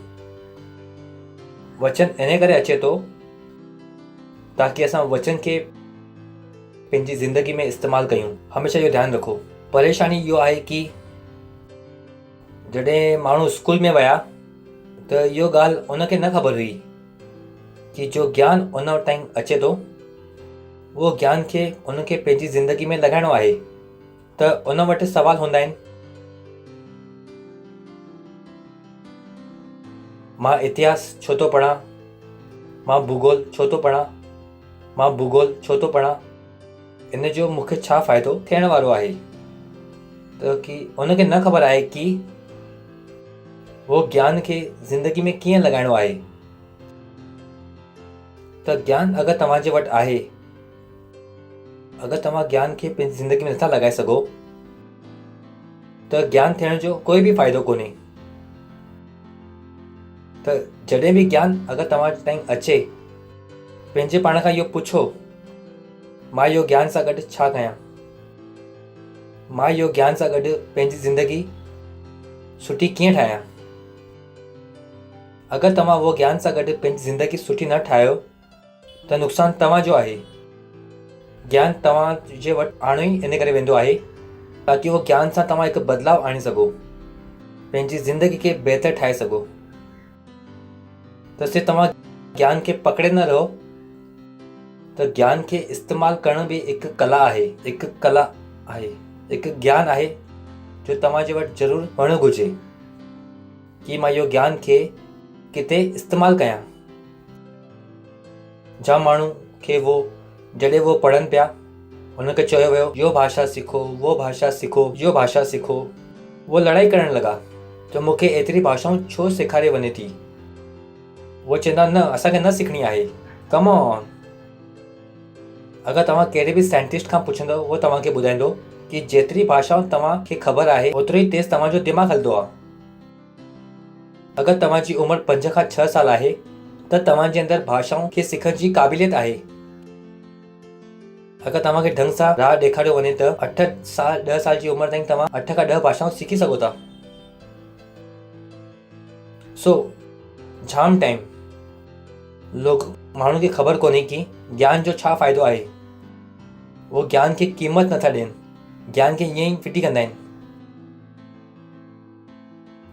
वचन इन करे अचे थो ताकि असां वचन खे पंहिंजी ज़िंदगी में इस्तेमालु कयूं। हमेशह इहो ध्यानु रखो। परेशानी इहो आहे कि जॾहिं माण्हू स्कूल में विया त इहो ॻाल्हि उनखे न ख़बर हुई कि जो ज्ञान उन वटि ताईं अचे थो उहो ज्ञान खे उनखे पंहिंजी ज़िंदगी में लॻाइणो आहे। त उन वटि सवाल हूंदा आहिनि। मां इतिहास छो थो पढ़ां? मां भूगोल छो थो पढ़ां? मां भूगोल छो थो पढ़ां? इन जो मूंखे छा फ़ाइदो थियण वारो आहे? त कि उनखे न ख़बर आहे कि वो ज्ञान खे ज़िंदगी में कीअं लॻाइणो आहे। त ज्ञान अगरि तव्हांजे वटि आहे, अगरि तव्हां ज्ञान खे पंहिंजी ज़िंदगी में नथा लॻाए सघो त ज्ञान थियण जो कोई बि फ़ाइदो कोन्हे। त जॾहिं बि ज्ञान अगरि तव्हां ताईं अचे, पंहिंजे पाण खां इहो पुछो, मां इहो ज्ञान सां गॾु छा कयां? मां इहो ज्ञान सां गॾु पंहिंजी ज़िंदगी सुठी कीअं ठाहियां? अगरि तव्हां उहो ज्ञान सां गॾु पंहिंजी ज़िंदगी सुठी न ठाहियो त नुक़सानु तव्हांजो आहे। ज्ञान तव्हांजे वटि आणो ई इन करे वेंदो आहे ताकि उहो ज्ञान सां तव्हां हिकु बदिलाव आणे सघो, पंहिंजी ज़िंदगी खे बहितर ठाहे सघो। त सिर्फ़ु तव्हां ज्ञान खे पकड़े न रहो, त ज्ञान खे इस्तेमालु करण बि हिकु कला आहे। हिकु कला आहे, हिकु ज्ञान आहे जो तव्हांजे वटि ज़रूरु हुअणु घुरिजे कि मां इहो ज्ञान खे किथे इस्तेमालु कयां। जाम माण्हू खे वो जॾहिं वो पढ़नि पिया हुनखे चयो वियो इहो भाषा सिखो, वो भाषा सिखो, इहो भाषा सिखो। वो लड़ाई करणु लॻा त मूंखे एतिरी भाषाऊं छो सेखारे वञे थी। वो चवंदा न, असांखे न सिखणी आहे। Come on. अगरि तव्हां कहिड़े बि साइंटिस्ट खां पुछंदव उहो तव्हांखे ॿुधाईंदो कि जेतिरी भाषाऊं तव्हांखे ख़बर आहे ओतिरो ई तेज़ तव्हांजो दिमाग़ हलंदो आहे। अगरि तव्हांजी उमिरि 5 खां 6 साल आहे त तव्हांजे अंदरि भाषाऊं खे सिखण जी क़ाबिलियत आहे। अगरि तव्हांखे ढंग सां राह ॾेखारियो वञे त 8 साल 10 साल जी उमिरि ताईं तव्हां 8 खां 10 भाषाऊं सिखी सघो था। सो जाम टाइम माण्हुनि खे ख़बर कोन्हे कि ज्ञान जो छा फ़ाइदो आहे। वो ज्ञान खे क़ीमत नथा ॾियनि, ज्ञान खे ईअं ई फिटी कंदा आहिनि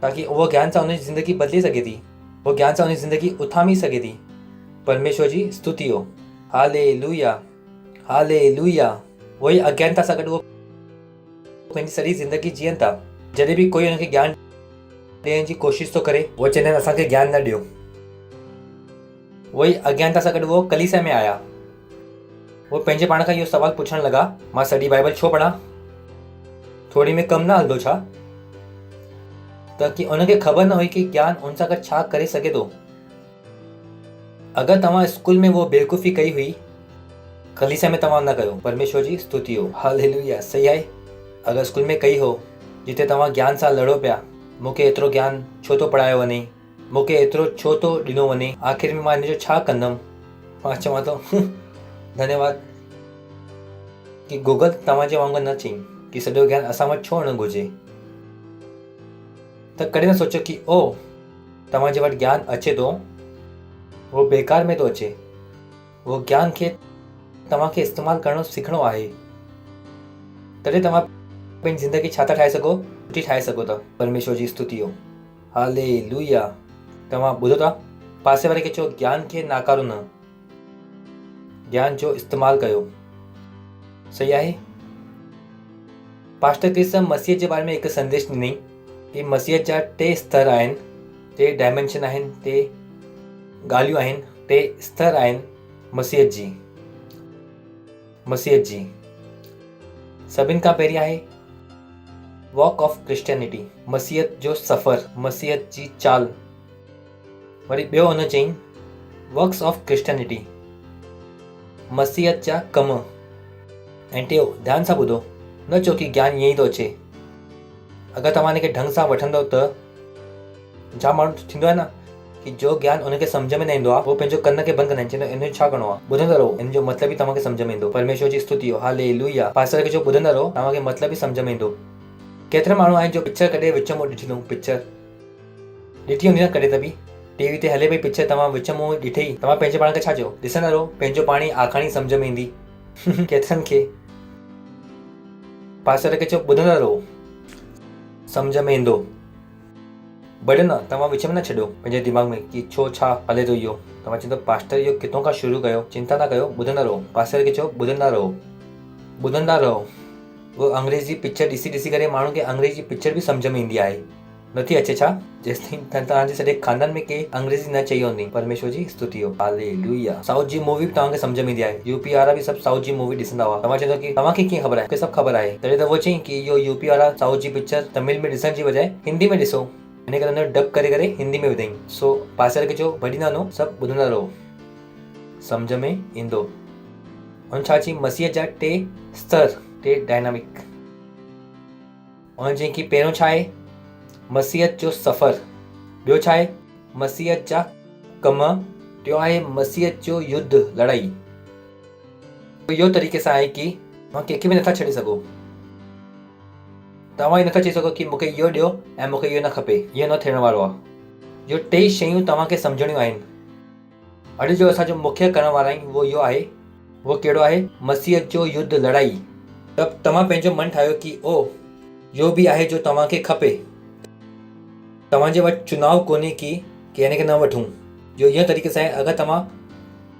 ताकि उहो ज्ञान सां उनजी ज़िंदगी बदिली सघे थी, वो ज्ञान सां उनजी ज़िंदगी उथामी सघे थी। परमेश्वर जी स्तुति हो। Hallelujah, hallelujah. वही अज्ञानता सां गॾु वो पंहिंजी सॼी ज़िंदगी जीअनि था। जॾहिं बि कोई हुनखे ज्ञान ॾियण जी कोशिशि थो करे, वो चवंदा आहिनि असांखे ज्ञान न ॾियो। वही अज्ञानता सां गॾु वो कलीसिया में आया। वो पंहिंजे पाण खां इहो सवाल पुछणु लॻा, मां सॼी बाइबल छो पढ़ां? थोरी में कमु न हलंदो छा? त कि उनखे ख़बर न हुई कि ज्ञान उन सां गॾु छा करे सघे थो। अगरि तव्हां स्कूल में वो बेवकूफ़ी कई हुई, कलीसिया में तव्हां न कयो। परमेश्वर जी स्तुति हो। हालेलुया। सही आहे। अगरि स्कूल में कई हो जिते तव्हां ज्ञान सां लड़ो पिया, मूंखे एतिरो ज्ञान छो थो पढ़ायो वञे, मूंखे एतिरो छो थो ॾिनो वञे, आख़िर में मां हिन जो छा कंदमि? मां चवां थो धन्यवाद कि गूगल तव्हांजे वांगुरु न चई कि सॼो ज्ञान असां वटि छो हुअणु घुरिजे। त कॾहिं न सोचो कि ओ तव्हांजे वटि ज्ञान अचे थो, उहो बेकार में थो अचे। उहो ज्ञान खे तव्हांखे इस्तेमालु करणो सिखणो आहे, तॾहिं तव्हां पंहिंजी ज़िंदगी छा था ठाहे सघो, सुठी ठाहे सघो था। परमेश्वर जी स्तुति हो। हालेलुया। तव्हां ॿुधो था? पासे वारे खे चओ ज्ञान खे नाकारो न, ज्ञान जो इस्तेमालु कयो। सही आहे। पास्टर क्रिस मसीह जे बारे में हिकु संदेश ॾिनई कि मसीह जा 3 स्तर आहिनि, 3 डायमेंशन आहिनि, 3 ॻाल्हियूं आहिनि, 3 स्तर आहिनि मसीह जी। सभिनि खां पहिरीं आहे वॉक ऑफ क्रिश्चियनिटी, मसीहत जो सफ़र, मसीहत जी चाल। वरी ॿियो हुन चयईं वर्क्स ऑफ क्रिश्चियनिटी, मसीहत जा कम। ऐं टियों, ध्यान सां ॿुधो, न चओ कि ज्ञान ईअं ई थो अचे। अगरि तव्हां हिनखे ढंग सां वठंदव त जाम माण्हू थींदो आहे न कि जो ज्ञान उनखे सम्झ में न ईंदो आहे, उहो पंहिंजो कन खे बंदि कंदा आहिनि, चवंदा इन जो छा करिणो आहे, ॿुधंदा रहो, इन जो मतिलबु ई तव्हांखे सम्झ में ईंदो। परमेश्वर जी स्तुति हो, हालेलुया। पास्टर खे जो ॿुधंदा रहो, तव्हांखे मतिलबु ई सम्झ में ईंदो। केतिरा माण्हू आहिनि जो पिक्चर कॾहिं विच में ॾिठी अथऊं, पिक्चर ॾिठी हूंदी न कॾहिं त बि, टीवी ते हले पई पिक्चर, तव्हां विच में ॾिठे ई तव्हां पंहिंजे पाण खे छा चयो, ॾिसंदा रहो, पंहिंजो पाण ई आखाणी सम्झ में ईंदी। केतिरनि खे पास्टर खे चयो ॿुधंदा रहो, सम्झ में ईंदो। बट न, तव्हां विच में न छॾियो पंहिंजे दिमाग़ में कि छो छा हले थो इहो। तव्हां चवंदो पास्टर इहो किथां खां शुरू कयो, चिंता न कयो, ॿुधंदा रहो। पास्टर खे चयो ॿुधंदा रहो, ॿुधंदा रहो। वो अंग्रेजी पिक्चर ॾिसी करे माण्हू खे अंग्रेजी पिक्चर बि सम्झ में ईंदी आहे, नथी अचे छा? जेसिताईं तव्हांजे सॼे खानदान में के अंग्रेजी न चई हूंदी। परमेश्वर जी स्तुति हो, हालेलुया। साउथ जी मूवी बि तव्हांखे सम्झ में ईंदी आहे। यूपी वारा बि सभु साउथ जी मूवी ॾिसंदा हुआ। तव्हां चवंदो कि तव्हांखे कीअं ख़बर आहे? मूंखे सभु ख़बर आहे। तॾहिं त वो चई कि इहो यूपी वारा साउथ जी पिक्चर तमिल में ॾिसण जी बजाए हिंदी में ॾिसो, हिन करे हुन डब करे हिंदी में विधाईं। सो पास्टर खे चयो भॼींदा वञो, सभु ॿुधंदा रहो, सम्झ में ईंदो। हुन छा चई, मसीह जा टे स्तर, टे डायनामिक। हुन चई कि पहिरियों छा आहे, मसीहत जो सफ़र। ॿियो छा आहे, मसीहत जा कम। टियों आहे मसीहत जो युद्ध, लड़ाई। इहो तरीक़े सां आहे कि तव्हां कंहिंखे बि नथा छॾे सघो। तव्हां ई नथा चई सघो कि मूंखे इहो ॾियो ऐं मूंखे इहो न खपे, इहो न थियण वारो आहे। इहो टे शयूं तव्हांखे सम्झणियूं आहिनि। अॼु जो असांजो मुख्य करण वारा आहियूं उहो इहो आहे। उहो कहिड़ो आहे, मसीहत जो युद्ध, लड़ाई। त तव्हां पंहिंजो मन ठाहियो कि ओ इहो बि आहे जो तव्हांखे खपे। तव्हांजे वटि चुनाव कोन्हे कि हिनखे न वठूं। जो इहो तरीक़े सां आहे, अगरि तव्हां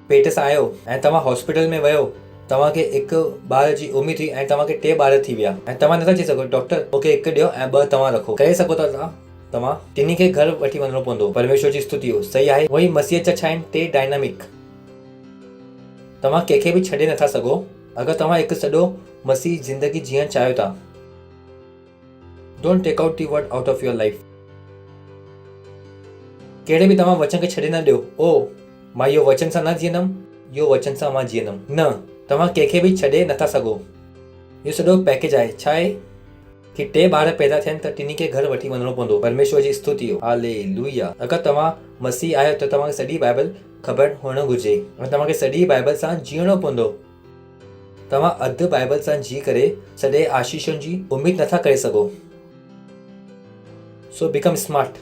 पेट सां आहियो ऐं तव्हां हॉस्पिटल में वियो, तव्हांखे हिकु ॿार जी उमेद हुई ऐं तव्हांखे 3 ॿार थी विया ऐं तव्हां नथा चई सघो डॉक्टर मूंखे हिकु ॾियो ऐं 2 तव्हां रखो। करे सघो था तव्हां टिनी खे घर वठी वञिणो पवंदो। परमेश्वर जी स्तुति हो, सही आहे। वही मसीहत जा छा आहिनि, 3 डायनामिक। तव्हां कंहिंखे बि छॾे नथा सघो। अगरि तव्हां हिकु सॼो मसीह ज़िंदगी जीअण चाहियो था, don't take out the word out of your life. कहिड़े बि तव्हां वचन खे छॾे न ॾियो, ओ मां इहो वचन सां न जीअंदमि, इहो वचन सां मां जीअंदमि। न, तव्हां कंहिंखे बि छॾे नथा सघो। इहो सॼो पैकेज आहे। छा आहे कि 3 ॿार पैदा थियनि त टिनी खे घर वठी वञिणो पवंदो। परमेश्वर जी स्तुति हो, हालेलुया। अगरि तव्हां मसीह आहियो त तव्हांखे सॼी बाइबल ख़बर हुअणु घुरिजे ऐं तव्हांखे सॼी बाइबल सां जीअणो पवंदो। तव्हां अधु बाइबल सां जी करे सॼे आशीषुनि जी उमेद नथा करे सघो। So become smart.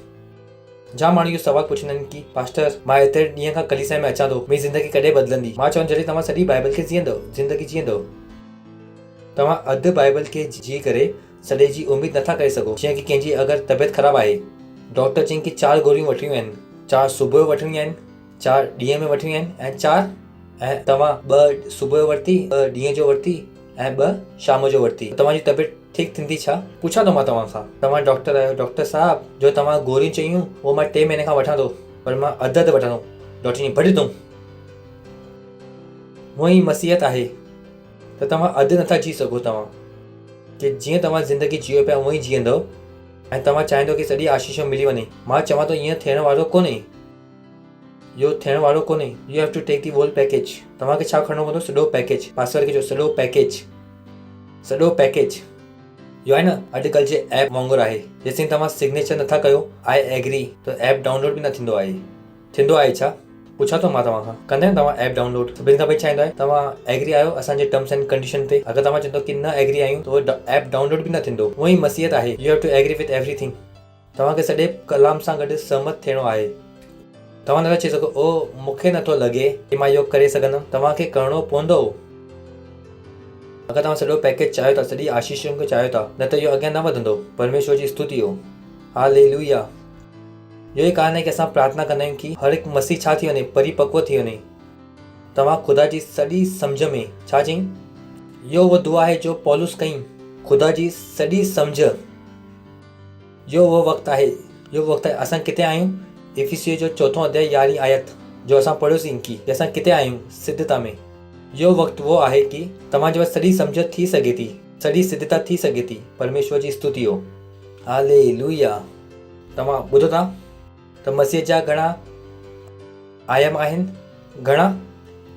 जाम माण्हू इहो सवाल पुछंदा आहिनि कि पास्टर मां एतिरे ॾींहं खां कलीसिया में अचां थो, मुंहिंजी ज़िंदगी कॾहिं बदिलंदी? मां चवां जॾहिं तव्हां सॼी बाइबल खे जीअंदव, ज़िंदगी जीअंदव। तव्हां अधु बाइबल खे जी करे सॼे जी उमेद नथा करे सघो। जीअं कि कंहिंजी अगरि तबियत ख़राबु आहे, डॉक्टर चयईं कि 4 गोरियूं वठणियूं आहिनि, 4 सुबुह जो वठणियूं आहिनि, 4 ॾींहं में वठणियूं आहिनि ऐं 4 ऐं तव्हां 2 सुबुह जो वरिती, 2 ॾींहं जो वरिती ऐं 2 शाम जो वरिती। तव्हांजी तबियत ठीकु थींदी छा? पुछां थो मां तव्हां सां। तव्हां डॉक्टर आहियो, डॉक्टर साहब जो तव्हां गोरियूं चयूं उहो मां 3 महीने खां वठां थो, पर मां अधु वठां थो। डॉक्टर चई भॼ तूं। उहो ई मसीहत आहे त तव्हां अधु नथा जी सघो। तव्हां कि जीअं तव्हां ज़िंदगी जियो पिया उअं ई जीअंदव ऐं तव्हां चाहींदो कि सॼी आशीष मिली वञे। मां चवां थो ईअं थियण वारो कोन्हे, इहो थियण वारो कोन्हे। You have to take the whole package. तव्हांखे छा खणणो पवंदो? सॼो पैकेज। पासवर्ड खे चयो सॼो पैकेज, सॼो पैकेज। इहो आहे न अॼुकल्ह जे ऐप वांगुरु आहे। जेसिताईं तव्हां सिग्नेचर नथा कयो आई एग्री त ऐप डाउनलोड बि न थींदो आहे। थींदो आहे छा? पुछां थो मां तव्हां खां, कंदा आहियो तव्हां ऐप डाउनलोड? सभिनि खां पहिरीं छा ईंदो आहे, तव्हां एग्री आहियो असांजे टर्म्स एंड कंडीशन ते? अगरि तव्हां चवंदो कि न एग्री आहियूं त उहो ऐप डाउनलोड बि न थींदो। उहो ई मसीहत आहे। You have to agree with everything. तव्हांखे सॼे कलाम सां गॾु सहमत थियणो आहे। तव्हां नथा चई सघो ओ मूंखे नथो लॻे कि मां इहो करे सघंदमि। तव्हांखे करिणो पवंदो। अगरि तव्हां सॼो पैकेज चाहियो था, सॼी आशीषुनि खे चाहियो था, न त इहो अॻियां न वधंदो। परमेश्वर जी स्तुति हो, हालेलुया। इहो ई कारण आहे कि असां प्रार्थना कंदा आहियूं कि हर हिकु मसीह छा थी वञे, परिपक्व थी वञे। तव्हां ख़ुदा जी सॼी सम्झ में छा चई? इहो उहो दुआ आहे जो पौलुस कई, ख़ुदा जी सॼी सम्झ। इहो उहो वक़्तु आहे, इहो वक़्तु आहे। असां किथे आहियूं? इफिसियो जो 4 अध्याय 11 आयत जो असां पढ़ियोसीं कि असां किथे आहियूं? सिद्धता में। इहो वक़्तु उहो आहे कि तव्हांजे वटि सॼी सम्झ थी सघे थी। सॼी सिद्धता थी सघे थी। परमेश्वर जी स्तुति हो। हालेलुया। तव्हां ॿुधो था त मसीह जा घणा आयाम आहिनि, घणा।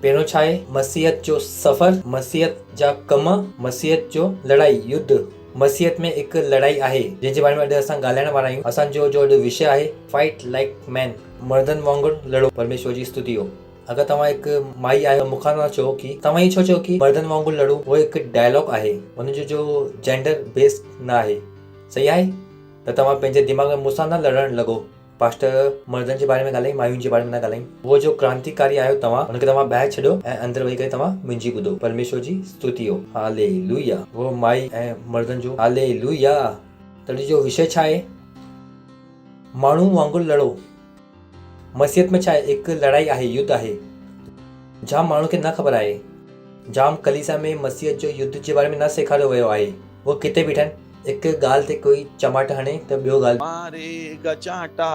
पहिरियों छा आहे? मसीहत जो सफ़र, मसीहत जा कम, मसीहत जो लड़ाई, युद्ध। मसीहत में हिकु लड़ाई आहे जंहिंजे बारे में अॼु असां ॻाल्हाइण वारा आहियूं। असांजो जो अॼु विषय आहे फाइट लाइक मैन, मर्दनि वांगुरु लड़ो। परमेश्वर जी स्तुति हो। अगरि तव्हां हिकु माई आहियो मूंखां न चओ कि तव्हां ई छो चओ कि मर्दनि वांगुरु लड़ो। उहो हिकु डायलॉग आहे, हुनजो जो जेंडर बेस्ड न आहे। सही आहे त तव्हां पंहिंजे दिमाग़ में मूंसां न लड़णु लॻो। पास्टर मर्दनि जे बारे में ॻाल्हाई, मायुनि जे बारे में न ॻाल्हाई। उहो जो क्रांतिकारी आहियो तव्हां, हुनखे तव्हां ॿाहिरि छॾियो ऐं अंदरि वेही करे तव्हां मुंहिंजी ॿुधो। परमेश्वर जी स्तुति हो। हालेलुया। उहो माई ऐं मर्दनि जो हालेलुया। तॾहिं जो विषय छा आहे? माण्हू वांगुरु लड़ो। मसीहत में छा आहे? हिकु लड़ाई आहे, युद्ध आहे। जाम माण्हू खे न ख़बर आहे। जाम कलीसिया में मसीहत जो युद्ध जे बारे में न सेखारियो वियो आहे। उहो किथे बीठा आहिनि? हिकु ॻाल्हि ते कोई चमाट हणे त ॿियो ॻाल्हि मारेगा चाटा,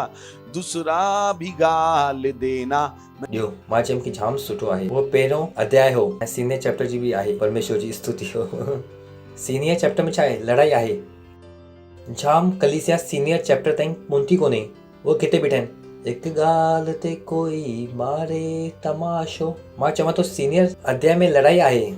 दूसरा भी गाल देना। ॾियो। मां चयमि कि जाम सुठो आहे। उहो पहिरियों अध्याय हो ऐं सीनियर चैप्टर जी बि आहे। परमेश्वर जी स्तुति हो। सीनियर चैप्टर में छा आहे? लड़ाई आहे। जाम कलीसिया सीनियर चैप्टर ताईं पहुती कोन्हे। उहो किथे बीठा आहिनि? हिकु ॻाल्हि ते कोई मारे तमाशो। मां चवां थो सीनियर अध्याय में लड़ाई आहे।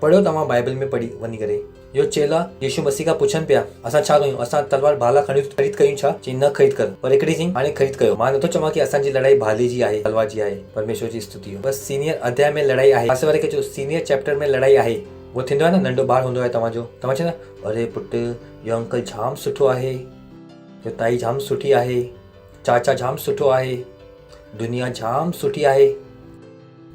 पढ़ियो तव्हां बाइबल में पढ़ी वञी करे। यो चेला यीशु मसीह खां पुछनि पिया, असां छा कयूं? असां तलवार भाला ख़रीद कयूं छा? चई न ख़रीद कर। पर हिकिड़ी चई हाणे ख़रीद कयो। मां नथो चवां कि असांजी लड़ाई भाले जी आहे, तलवार जी आहे। परमेश्वर जी स्तुति हो। बस सीनियर अध्याय में लड़ाई आहे। पासे वारे खे जो सीनियर चैप्टर में लड़ाई आहे। उहो थींदो आहे न, नंढो ॿार हूंदो आहे तव्हांजो, तव्हां चवंदा अरे पुटु इहो अंकल जाम सुठो आहे, इहो ताई जाम सुठी आहे, चाचा जाम सुठो आहे, दुनिया जाम सुठी आहे।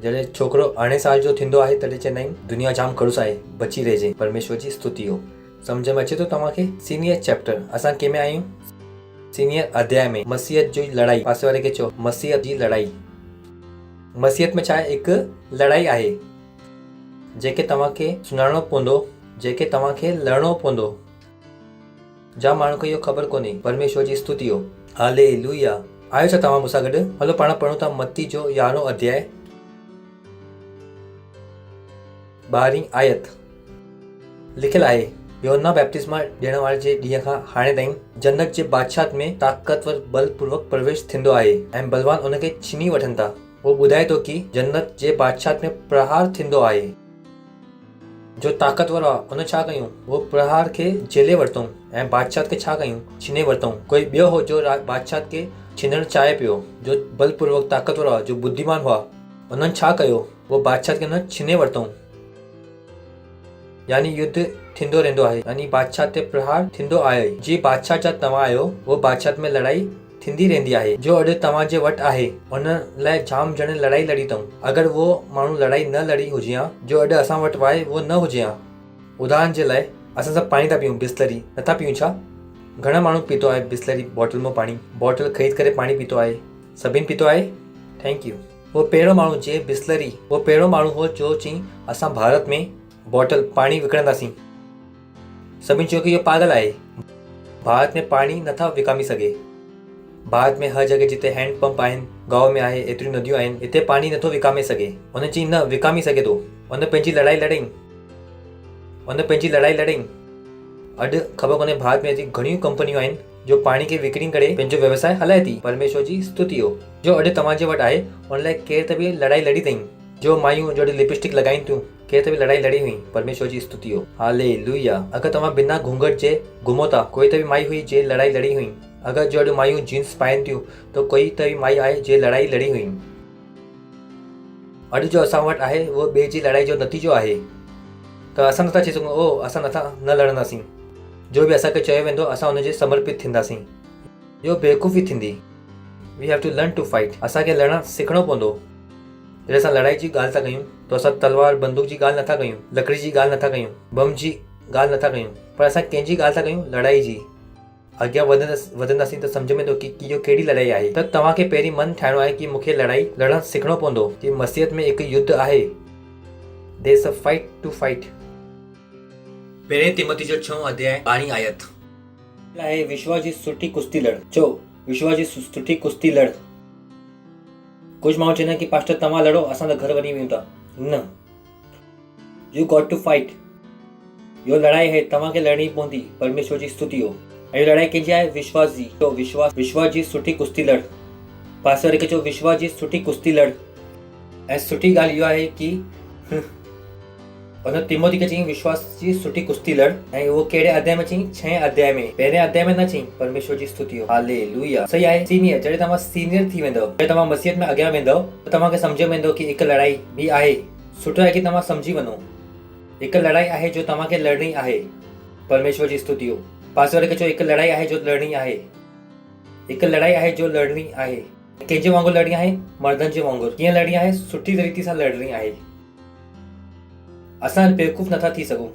जॾहिं छोकिरो 18 साल जो थींदो आहे तॾहिं चवंदा आहिनि दुनिया जाम खड़ूस आहे, बची रहिजे। परमेश्वर जी स्तुति हो। सम्झ में अचे थो तव्हांखे? सीनियर चैप्टर असां कंहिंमें आहियूं? सीनियर अध्याय में मसीहत जी लड़ाई। पासे वारे खे चओ मसीहत जी लड़ाई। मसीहत में छा आहे? हिकु लड़ाई आहे जेके तव्हांखे सुञाणो पवंदो, जेके तव्हांखे लड़णो पवंदो। जाम माण्हू खे इहो ख़बर कोन्हे। परमेश्वर जी स्तुति हो। हालेलुया। आयो छा तव्हां मूंसां गॾु? हलो पाण पढ़ूं था मत्ती जो 11 अध्याय 12 आयत। लिखियलु आहे यूहन्ना बैप्टिस्मा ॾियण वारे जे ॾींहं खां हाणे ताईं जन्नत जे बादशाहत में ताक़तवर बलपूर्वक प्रवेश थींदो आहे ऐं बलवान उनखे छीनी वठनि था। उहो ॿुधाए थो कि जन्नत जे बादशाहत में प्रहार थींदो आहे। जो ताक़तवर आहे उन छा कयूं? उहो प्रहार खे झेले वरितऊं ऐं बादशाहत खे छा कयूं? छीने वरितऊं। कोई ॿियो हो जो बादशाहत खे छीनणु चाहे पियो, जो बलपूर्वक ताक़तवर हुआ, जो बुद्धिमान हुआ, उन्हनि छा कयो? उहो बादशाहत खे न छीने वरितऊं। यानी युद्ध थींदो रहंदो आहे, यानी बादशाह ते प्रहार थींदो आहे। जी बादशाह जा तव्हां आहियो, उहो बादशाह में लड़ाई थींदी रहंदी आहे। जो अॼु तव्हां जे वटि आहे उन लाइ जाम ॼणे लड़ाई लड़ी अथऊं। अगरि उहो माण्हू लड़ाई न लड़ी हुजे हा, जो अॼु असां वटि आहे उहो न हुजे हा। उदाहरण जे लाइ असां सभु पाणी था पीऊं, बिस्लरी नथा पीऊं छा? घणा माण्हू पीतो आहे बिस्लरी बॉटल में पाणी? बॉटल ख़रीद करे पाणी पीतो आहे? सभिनि पीतो आहे? Thank you. उहो पहिरियों माण्हू जे बिस्लरी, उहो पहिरियों माण्हू हो जो चई असां भारत में बॉटल पाणी विकिणंदासीं। सभिनी चयो कि इहो पागल आहे। भारत में पाणी नथा विकामी सघे। भारत में हर जॻह जिते हैंड पंप आहिनि, गांव में आहे, एतिरियूं नदियूं आहिनि, हिते पाणी नथो विकामे सघे। उन चई न विकामी सघे थो। उन पंहिंजी लड़ाई लड़ई। अॼु ख़बर कोन्हे भारत में एतिरी घणियूं कंपनियूं आहिनि जो पाणी खे विकिणी करे पंहिंजो व्यवसाय हलाए थी। परमेश्वर जी स्तुति हो। जो अॼु तव्हां जे वटि आहे उन लाइ केर त बि लड़ाई लड़ी अथई। जो मायूं जो लिपस्टिक लॻाइनि थियूं, केर त बि लड़ाई लड़ी हुई। परमेश्वर जी स्तुति हो। हालेलुया। अगरि तव्हां बिना घूंघट जे घुमो था, कोई त बि माई हुई जे लड़ाई लड़ी हुई। अगरि जो अॼु मायूं जींस पाइनि थियूं त कोई त बि माई आहे जे लड़ाई लड़ी हुई। अॼु जो असां वटि आहे उहो ॿिए जी लड़ाई जो नतीजो आहे। त असां नथा चई सघूं ओ असां न लड़ंदासीं। जो बि असांखे चयो वेंदो असां हुनजे समर्पित थींदासीं। इहो बेवकूफ़ी थींदी। We have to learn to fight. असांखे लड़णु सिखणो पवंदो। जॾहिं असां लड़ाई जी ॻाल्हि था कयूं त असां तलवार बंदूक जी ॻाल्हि नथा कयूं, लकड़ी जी ॻाल्हि नथा कयूं, बम जी ॻाल्हि नथा कयूं, पर असां कंहिंजी ॻाल्हि था कयूं? लड़ाई जी। अॻियां वधंदासीं त सम्झ में ईंदो कि इहो कहिड़ी लड़ाई आहे। त तव्हांखे पहिरीं मन ठाहिणो आहे कि मूंखे लड़ाई लड़णु सिखणो पवंदो, कि मसीहत में हिकु युद्ध आहे। There is a fight to fight. पहिरें तिमोथी जो 6 अध्याय 12 आयत आहे विश्वास जी सुठी कुश्ती लड़। चो विश्वास जी सुठी कुश्ती लड़। कुछ माण्हू चवंदा आहिनि कि पास्टर तव्हां लड़ो, असां त घर वञी वेयूं था। न, यू गॉट टू फाइट। यो लड़ाई है तव्हांखे लड़णी पवंदी परमेश्वर जी स्तुति हो। ऐं इहो लड़ाई कंहिंजी आहे? विश्वास जी। तो विश्वास जी सुठी कुश्ती लड़। पासे वारे खे चओ विश्वास जी सुठी कुश्ती लड़। ऐं सुठी ॻाल्हि इहो आहे की हुन तिमोथी खे चयईं विश्वास जी सुठी कुश्ती लड़। ऐं उहो कहिड़े अध्याय में चयईं? 6 अध्याय में। पहिरें अध्याय में न चयईं। परमेश्वर जी स्तुति हो। हालेलुया। सही आहे। सीनियर, जॾहिं तव्हां सीनियर थी वेंदव, जॾहिं तव्हां मसीहत में अॻियां वेंदव, त तव्हांखे सम्झ में ईंदो की हिकु लड़ाई बि आहे। सुठो आहे की तव्हां सम्झी वञो, हिकु लड़ाई आहे जो तव्हांखे लड़णी आहे। परमेश्वर जी स्तुति हो। पासे वारे खे चओ हिकु लड़ाई आहे जो लड़णी आहे। हिकु लड़ाई आहे जो लड़णी आहे। कंहिंजे वांगुरु लड़णी आहे? मर्दनि जे वांगुरु। कीअं लड़णी आहे? सुठी तरीक़े सां लड़णी आहे। असां बेवकूफ़ नथा थी सघूं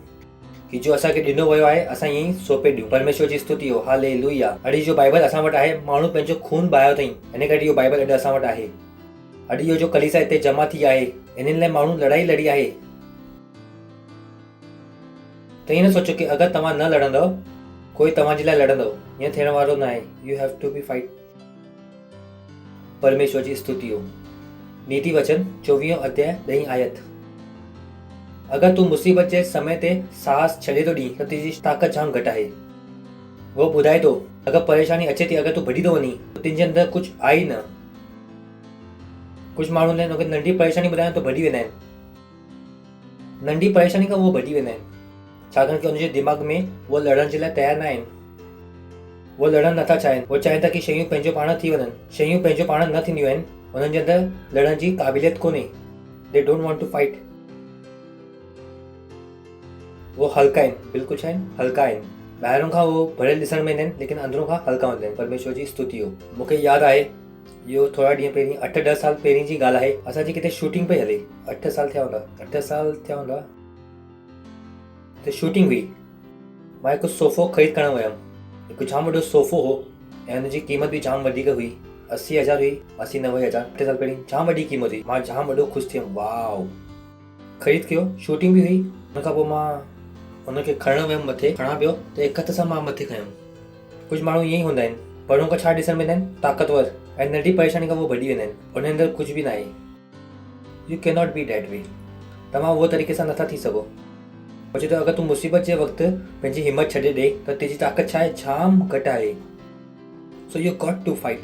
कि जो असांखे ॾिनो वियो आहे असां ईअं ई सौंपे ॾियूं। परमेश्वर जी स्तुति हो। हालेलुया। अॼु जो बाइबल असां वटि आहे, माण्हू पंहिंजो खून बहायो अथई, इन करे इहो बाइबल अॼु असां वटि आहे। अॼु इहो जो कलीसिया हिते जमा थी आहे, इन्हनि लाइ माण्हू लड़ाई लड़ी आहे। त ईअं न सोचो कि अगरि तव्हां न लड़ंदव कोई तव्हांजे लाइ लड़ंदव, ईअं थियण वारो न आहे। You have to be fight. परमेश्वर जी स्तुति हो। नीति वचन 24 अध्याय 10 आयत। अगर तू मुसीबत जे समय ते साहस छॾे थो ॾीं त तुंहिंजी ताक़त जाम घटि आहे। वो ॿुधाए थो अगरि परेशानी अचे थी, अगरि तू भॼी थो वञी त तुंहिंजे अंदरि कुझु आहे न। कुझु माण्हू आहिनि नंढी परेशानी ॿुधाइनि त भॼी वेंदा आहिनि। नंढी परेशानी खां उहो भॼी वेंदा आहिनि, छाकाणि कि हुनजे दिमाग़ में उहो लड़ण जे लाइ तयारु न आहिनि। उहो लड़णु नथा चाहिनि। उहो चाहिनि था कि शयूं पंहिंजो पाण थी वञनि। शयूं पंहिंजो पाण न थींदियूं आहिनि। हुननि जे अंदरि लड़ण जी क़ाबिलियत कोन्हे। They don't want to fight. वो हल्का आहिनि, बिल्कुलु छा आहिनि? हल्का आहिनि। ॿाहिरों खां वो भरियल ॾिसण में ईंदा आहिनि, लेकिन अंदरों खां हल्का हूंदा आहिनि। परमेश्वर जी स्तुति हो। मूंखे यादि आहे, इहो थोरा ॾींहं पहिरीं 8-10 साल पहिरीं जी ॻाल्हि आहे। असांजी किथे शूटिंग पई हले। 8 साल थिया हूंदा त शूटिंग हुई। मां हिकु सोफ़ो ख़रीद करणु वियुमि। हिकु जाम वॾो सोफ़ो हो ऐं हुनजी क़ीमत बि जाम वधीक हुई। 80,000 हुई, 80-90,000। 8 साल पहिरीं जाम वॾी क़ीमत हुई। मां जाम वॾो ख़ुशि थी वियुमि। वाओ, ख़रीद कयो। शूटिंग बि हुई। हुन खां पोइ मां हुनखे खणणु वियुमि मथे। खणा पियो त हिकु हथ सां मां मथे खयुमि। कुझु माण्हू ईअं ई हूंदा आहिनि। परों खां छा ॾिसण में ईंदा आहिनि? ताक़तवर। ऐं नंढी परेशानी खां उहो भॼी वेंदा आहिनि। हुन अंदरि कुझु बि न आहे। You can not be that वे। तव्हां उहो तरीक़े सां नथा थी सघो। सोचे त अगरि तूं मुसीबत जे वक़्तु पंहिंजी हिमत छॾे ॾे त तुंहिंजी ताक़त छा आहे? जाम घटि आहे। So you got to fight.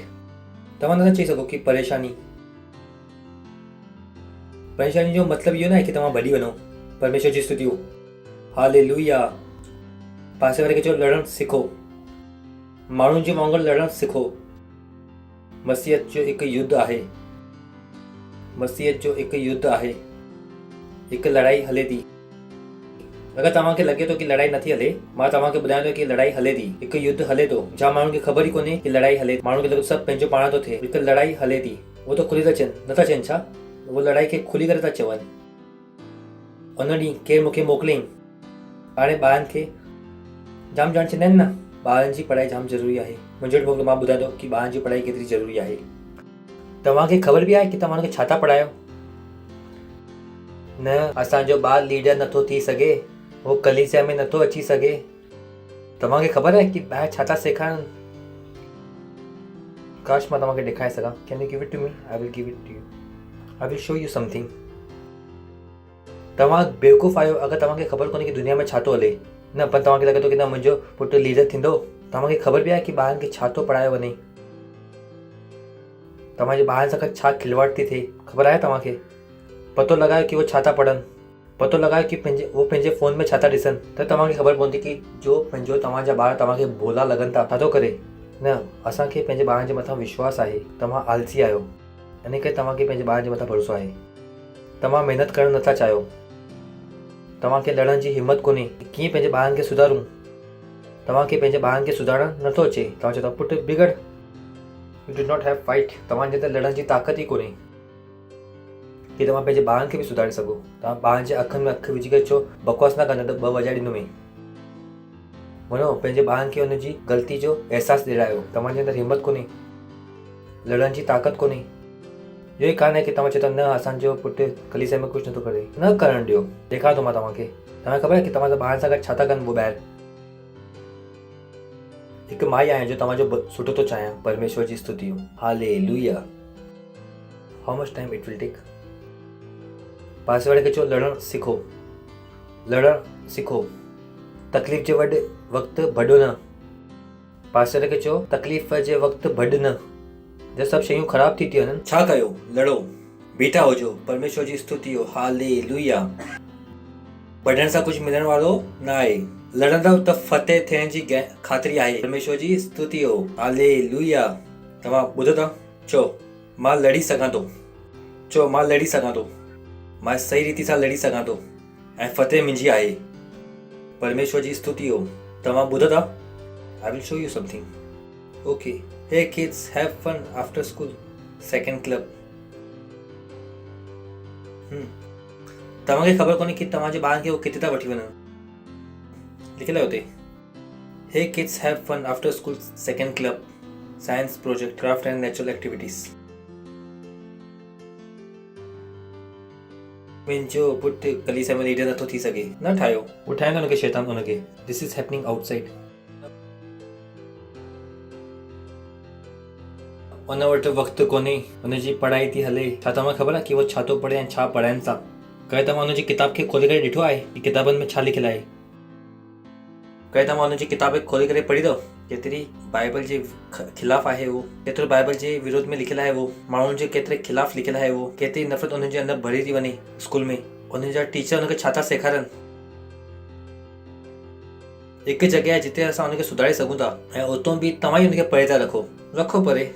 तव्हां नथा चई सघो कि परेशानी जो मतिलबु इहो न आहे कि तव्हां भॼी वञो। परमेश्वर जी स्तुति हो। हालेलुया। पासे वारे खे चओ लड़णु सिखो। माण्हुनि जे वांगुरु लड़णु सिखो। मसीहत जो हिकु युद्ध आहे। मसीहत जो हिकु युद्ध आहे। हिकु लड़ाई हले थी। अगरि तव्हांखे लॻे थो कि लड़ाई नथी हले, मां तव्हांखे ॿुधायां थो कि लड़ाई हले थी। हिकु युद्ध हले थो। जाम माण्हुनि खे ख़बर ई कोन्हे कि लड़ाई हले। माण्हुनि खे लॻे सभु पंहिंजो पाण थो थिए। हिकु लड़ाई हले थी। उहो त खुली था चवनि, नथा चवनि छा? उहो लड़ाई खे खुली करे था चवनि। उन ॾींहुं केरु मूंखे मोकिलियईं। हाणे ॿारनि खे जाम ॼाण चवंदा आहिनि न, ॿारनि जी पढ़ाई जाम ज़रूरी आहे। मुंहिंजे वटि मां ॿुधायां थो कि ॿारनि जी पढ़ाई केतिरी ज़रूरी आहे। तव्हांखे ख़बर बि आहे कि तव्हां हुनखे छा था पढ़ायो? न, असांजो ॿारु लीडर नथो थी सघे, उहो कलीसिया में नथो अची सघे। तव्हांखे ख़बर आहे कि ॿाहिरि छा था सेखारनि? काश मां तव्हांखे ॾेखारे सघां। Can you give it to me? I will give it to you. I will show you something. तव्हां बेवकूफ़ आहियो अगरि तव्हांखे ख़बर कोन्हे कि दुनिया में छा थो हले। न, पर तव्हांखे लॻे थो कि न मुंहिंजो पुटु लीडर थींदो। तव्हांखे ख़बर बि आहे कि ॿारनि खे छा थो पढ़ायो वञे। तव्हांजे ॿारनि सां छा खिलवाड़ थी थिए, ख़बर आहे तव्हांखे? पतो लॻायो कि उहो छा था पढ़नि। पतो लॻायो कि उहो पंहिंजे फ़ोन में छा था ॾिसनि। त तव्हांखे ख़बर पवंदी कि जो पंहिंजो तव्हांजा ॿार तव्हांखे भोला लॻनि था, छा थो करे। न, असांखे पंहिंजे ॿारनि जे मथां विश्वास आहे। तव्हां आलसी आहियो, इन करे तव्हांखे पंहिंजे ॿारनि जे मथां भरोसो आहे। तव्हां महिनत करणु नथा चाहियो। तव्हांखे लड़ण जी हिमत कोन्हे। कीअं पंहिंजे ॿारनि खे सुधारूं? तव्हांखे पंहिंजे ॿारनि खे सुधारणु नथो अचे। तव्हां चओ था पुटु बिगड़। You do not have fight. तव्हांजे अंदरि लड़ण जी ताक़त ई कोन्हे कि तव्हां पंहिंजे ॿारनि खे बि सुधारे सघो। तव्हां ॿारनि जे अखियुनि में अखि विझी करे चओ बकवास न कंदा त 2 वॼाए ॾींदुमि। वञो पंहिंजे ॿारनि खे हुनजी ग़लती जो अहसासु ॾिरायो। तव्हांजे अंदरि हिमत कोन्हे, लड़ण जी ताक़त कोन्हे। इहो ई कान आहे कि तव्हां चओ था न असांजो पुटु कलीसिया में कुझु नथो करे। न करणु ॾियो। ॾेखार थो मां तव्हांखे। तव्हांखे ख़बर आहे कि तव्हांजा ॿारनि सां गॾु छा था कनि वो ॿाहिरि। हिकु माई आहियां जो तव्हांजो सुठो थो चाहियां। परमेश्वर जी स्तुति हो। हालेलुया। How much time it will take? पासे वारे खे चओ लड़णु सिखो। लड़णु सिखो। तकलीफ़ जे वक़्तु भॼो न। पास्टर खे चओ तकलीफ़ जे वक़्तु भॼ न। जब सभु शयूं ख़राब थी वञनि छा कयो? लड़ो, बीठा हुजो, परमेश्वर जी स्तुति हो। हालेलुया। भॼण सां कुझु मिलण वारो न आहे। लड़ंदव त फतेह थियण जी ख़ातिरी आहे। परमेश्वर जी स्तुति हो। हालेलुया। तव्हां ॿुधो था? चओ मां लड़ी सघां थो। चओ मां लड़ी सघां थो। मां सही रीति सां लड़ी सघां थो ऐं फतेह मुंहिंजी आहे। परमेश्वर जी स्तुति हो। तव्हां ॿुधो था? I will show you something. Okay, hey kids have fun after school, second club. तव्हांखे ख़बर कोन्हे कि तव्हांजे ॿारनि खे उहो किथे था वठी वञनि। लिखियलु आहे हुते, हे kids have fun after school, second club, science project, craft and natural activities. मुंहिंजो पुटु कलीसिया में लीडर नथो थी सघे, न ठाहियो, उठाईंदो हुनखे शैतान हुनखे। This is happening outside. उन वटि वक़्तु कोन्हे, हुनजी पढ़ाई थी हले। छा तव्हांखे ख़बर आहे कि उहो छा थो पढ़े ऐं छा पढ़ाइनि था? कॾहिं तव्हां हुनजी किताब खे खोले करे ॾिठो आहे कि किताबनि में छा लिखियलु आहे? कॾहिं तव्हां हुनजी किताब खोले करे पढ़ी अथव? केतिरी बाइबल जे ख़िलाफ़ु आहे उहो, केतिरो बाइबल जे विरोध में लिखियलु आहे उहो, माण्हुनि जे केतिरे ख़िलाफ़ु लिखियलु आहे उहो, केतिरी नफ़रत हुननि जे अंदरि भरी थी वञे स्कूल में। हुननि जा टीचर हुनखे छा था सेखारनि? हिकु जॻह आहे जिते असां हुनखे सुधारे सघूं था ऐं उतां बि तव्हां ई हुनखे परे था रखो परे।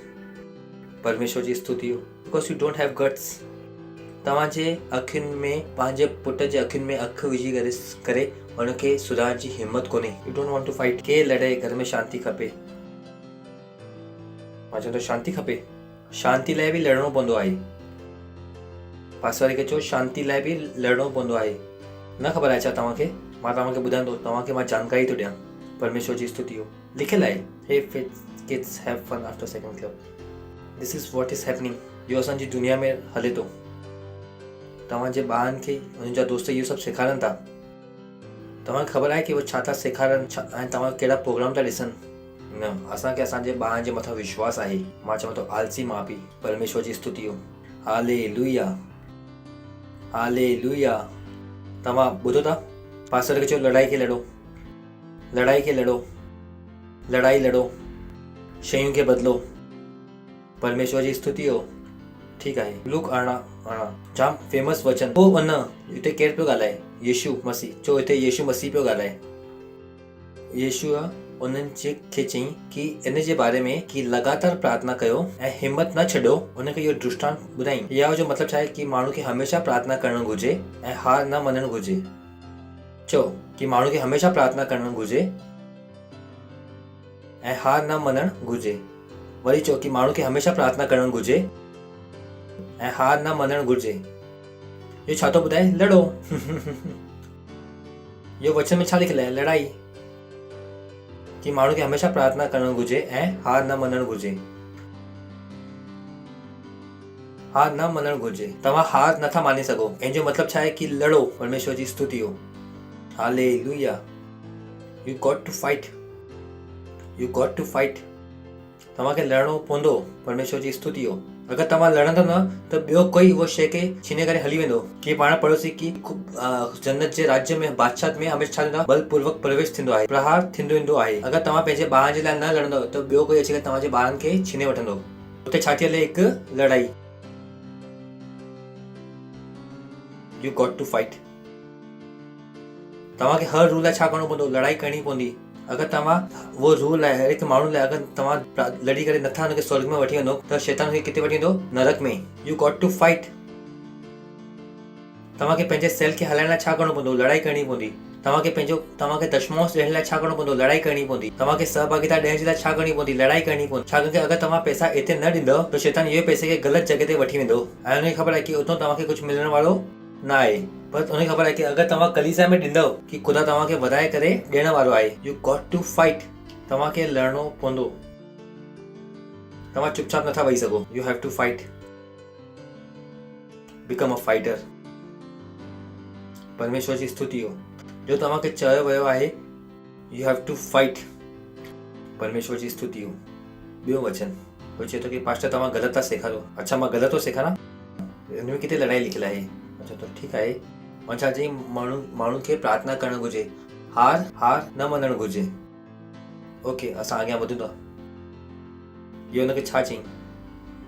परमेश्वर जी स्तुति हो। Because you don't have guts. तव्हांजे अखियुनि में, पंहिंजे पुट जे अखियुनि में अखि विझी करे हुनखे सुधारण जी हिम्मत कोन्हे। You don't want to fight. के लड़े, घर में शांती खपे। मां चवंदो शांती खपे। शांती लाइ बि लड़णो पवंदो आहे। पासवारी खे चओ शांती लाइ बि लड़णो पवंदो आहे। न ख़बर आहे छा तव्हांखे? मां तव्हांखे ॿुधाईंदो, तव्हांखे मां जानकारी थो ॾियां। परमेश्वर जी स्तुति हो। लिखियलु आहे, हे kids have fun after second club. This is what is happening. जो असांजी दुनिया में हले थो। तव्हांजे ॿारनि खे हुननि जा दोस्त इहो सभु सेखारनि था। तव्हांखे ख़बर आहे कि उहे छा था सेखारनि ऐं तव्हां कहिड़ा प्रोग्राम था ॾिसनि? न, असांखे असांजे ॿारनि जे मथां विश्वास आहे। मां चवां थो आलसी माउ पीउ। परमेश्वर जी स्तुति हो। Hallelujah, hallelujah. तव्हां ॿुधो था? पास्टर खे चओ लड़ाई खे लड़ो, लड़ाई खे लड़ो, लड़ाई लड़ो, शयुनि खे बदिलो। परमेश्वर जी स्तुति हो। ठीकु आहे। लूक 8 जाम फेमस वचन। पोइ अन हिते केरु पियो ॻाल्हाए? यीशु मसीह। चओ हिते यीशु मसीह पियो ॻाल्हाए। यीशु उन्हनि खे चई कि इन जे बारे में कि लगातार प्रार्थना कयो ऐं हिम्मत न छॾियो। उनखे इहो दृष्टांत ॿुधाई। इहा जो मतिलबु छा आहे कि माण्हू खे हमेशह प्रार्थना करणु घुरिजे ऐं हार न मञणु घुरिजे। चओ कि माण्हू खे हमेशह प्रार्थना करणु घुरिजे ऐं हार न मञणु घुरिजे। वरी चओ कि माण्हू खे हमेशह प्रार्थना करणु घुरिजे ऐं हार न मञणु घुरिजे। इहो छा थो ॿुधाए? लड़ो। इहो वचन में छा लिखियलु आहे? लड़ाई। कि माण्हू खे हमेशह प्रार्थना करणु घुरिजे ऐं हार न मञणु घुरिजे। हार न मञणु घुरिजे। तव्हां हार नथा माने सघो। इन जो मतिलबु छा आहे? कि लड़ो। परमेश्वर जी स्तुति हो। हालेलुया। You got to fight. You got to fight. तव्हांखे लड़णो पवंदो। परमेश्वर जी स्तुति हो। अगरि तव्हां लड़ंदव न त ॿियो कोई उहो शइ खे छीने करे हली वेंदो। कि पाण पड़ोसी की जन्नत जे राज्य में, बादशाह में हमेशह छा थींदो आहे? बलपूर्वक प्रवेश थींदो आहे, प्रहार थींदो ईंदो आहे। अगरि तव्हां पंहिंजे ॿारनि जे लाइ न लड़ंदव त ॿियो कोई अची करे तव्हांजे ॿारनि खे छीने वठंदो। उते छा थी हले? हिकु लड़ाई। You got to fight. तव्हांखे हर रूल लाइ छा करणो पवंदो? लड़ाई करणी पवंदी। अगरि तव्हां उहो रूल आहे हर हिकु माण्हू लाइ, अगरि तव्हां लड़ी करे नथा हुनखे स्वर्ग में वठी वञो त शैतान खे किथे वठी वेंदो? नरक में। You got to fight. तव्हांखे पंहिंजे सेल खे हलाइण लाइ छा करणो पवंदो? लड़ाई करणी पवंदी। तव्हांखे दशमांश ॾियण लाइ छा करणो पवंदो? लड़ाई करणी पवंदी। तव्हांखे सहभागिता ॾियण जे लाइ छा करणी पवंदी? लड़ाई करणी पवंदी। छाकाणि अगरि तव्हां पैसा हिते न ॾींदव त शैतान इहे पैसे खे ग़लति जॻह ते वठी वेंदो ऐं हुनखे ख़बर आहे कि उतां तव्हांखे कुझु मिलण वारो न आहे। पर उनखे ख़बर आहे कि अगरि तव्हां कलीसिया में ॾींदव कि ख़ुदा तव्हांखे वधाए करे ॾियण वारो आहे। You got to fight. तव्हांखे लड़णो पवंदो। तव्हां चुपचाप नथा वेही सघो। You have to fight. Become a fighter. परमेश्वर जी स्तुति हो। जो तव्हांखे चयो वियो आहे यू हैव टू फाइट। परमेश्वर जी स्तुति हो। ॿियो वचन कोई चए थो कि पास्टर तव्हां ग़लति था सेखारो। अच्छा, मां ग़लति थो सेखारां? हिन में किथे लड़ाई लिखियलु आहे? अच्छा, तो ठीकु आहे। मां छा चई? माण्हू खे प्रार्थना करणु घुरिजे। हार न मञणु घुरिजे। ओके, असां अॻियां वधूं था। इहो हुनखे छा चयईं,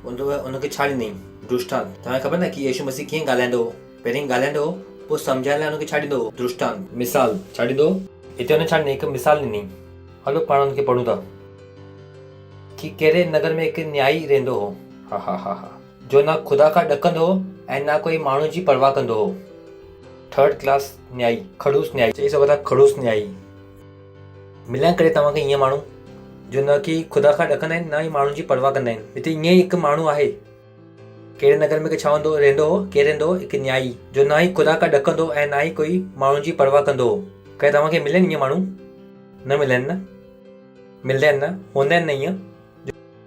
उनखे छा ॾिनई दृष्टांत। तव्हांखे ख़बर न कि यीशु मसीह कीअं ॻाल्हाईंदो हो? पहिरीं ॻाल्हाईंदो हो, पोइ सम्झाइण लाइ हुनखे छा ॾींदो हो? दृष्टांत, मिसाल छा ॾींदो हो? हिते हुन छा ॾिनई? हिकु मिसाल ॾिनई। हलो पाण हुनखे पढ़ूं था कि कहिड़े नगर में हिकु न्यायी रहंदो हो, हा जो ना ख़ुदा खां ॾकंदो हो ऐं ना कोई माण्हू जी परवाह कंदो हो। थर्ड क्लास न्यायी, खड़ूस न्यायी, चई सघो था खड़ूस न्यायी। मिलण करे तव्हांखे ईअं माण्हू जो न कि ख़ुदा खां ॾकंदा आहिनि, न ई माण्हुनि जी परवाह कंदा आहिनि। हिते ईअं ई हिकु माण्हू आहे। कहिड़े नगर में छा हूंदो रहंदो हो? केरु रहंदो हो? हिकु न्यायी जो ना ई ख़ुदा खां ॾकंदो ऐं ना ई कोई माण्हुनि जी परवाह कंदो हो। कहीं तव्हांखे मिलनि ईअं माण्हू? न मिलनि न, मिलंदा आहिनि न, हूंदा आहिनि न ईअं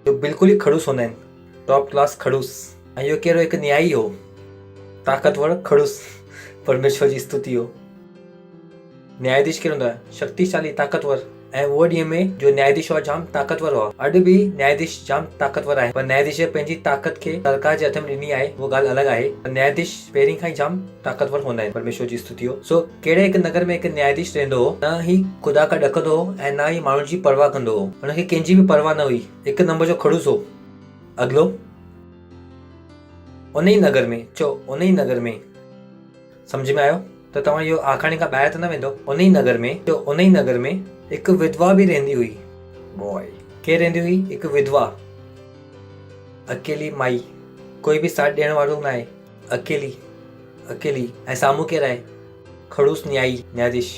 जो बिल्कुलु ई खड़ूस हूंदा आहिनि, टॉप क्लास खड़ूस। ऐं इहो कहिड़ो? हिकु न्यायी हो, ताक़तवर खड़ूस। परमेश्वर जी स्तुति हो। न्यायाधीश कहिड़ो हूंदो आहे? शक्तिशाली, ताक़तवर। ऐं उहो ॾींहं में जो न्यायाधीश हुआ जाम ताक़तवर हुआ। अॼु बि न्यायाधीश जाम ताक़तवर आहे, पर न्यायाधीश पंहिंजी ताक़त खे सरकार जे हथ में ॾिनी आहे, उहा ॻाल्हि अलॻि आहे। न्यायाधीश पहिरीं खां ई जाम ताक़तवर हूंदा आहिनि। परमेश्वर जी स्तुति हो। सो कहिड़े हिकु नगर में हिकु न्यायाधीश रहंदो हो, न ही ख़ुदा खां ॾकंदो हो ऐं न ही माण्हुनि जी परवाह कंदो हो। हुनखे कंहिंजी बि परवाह न हुई। हिकु नंबर जो खड़ूस हो। अॻिलो, उन ई नगर में, चओ उन ई नगर में, सम्झ में आयो? त तव्हां इहो आखाणी खां ॿाहिरि त न वेंदो। उन ई नगर में, तो उन ई नगर में हिकु विधवा बि रहंदी हुई। बॉय, केरु रहंदी हुई? हिकु विधवा, अकेली माई, कोई बि साथ ॾियण वारो न आहे, अकेली। ऐं साम्हूं केरु आहे? खड़ूस न्यायी, न्यायाधीश।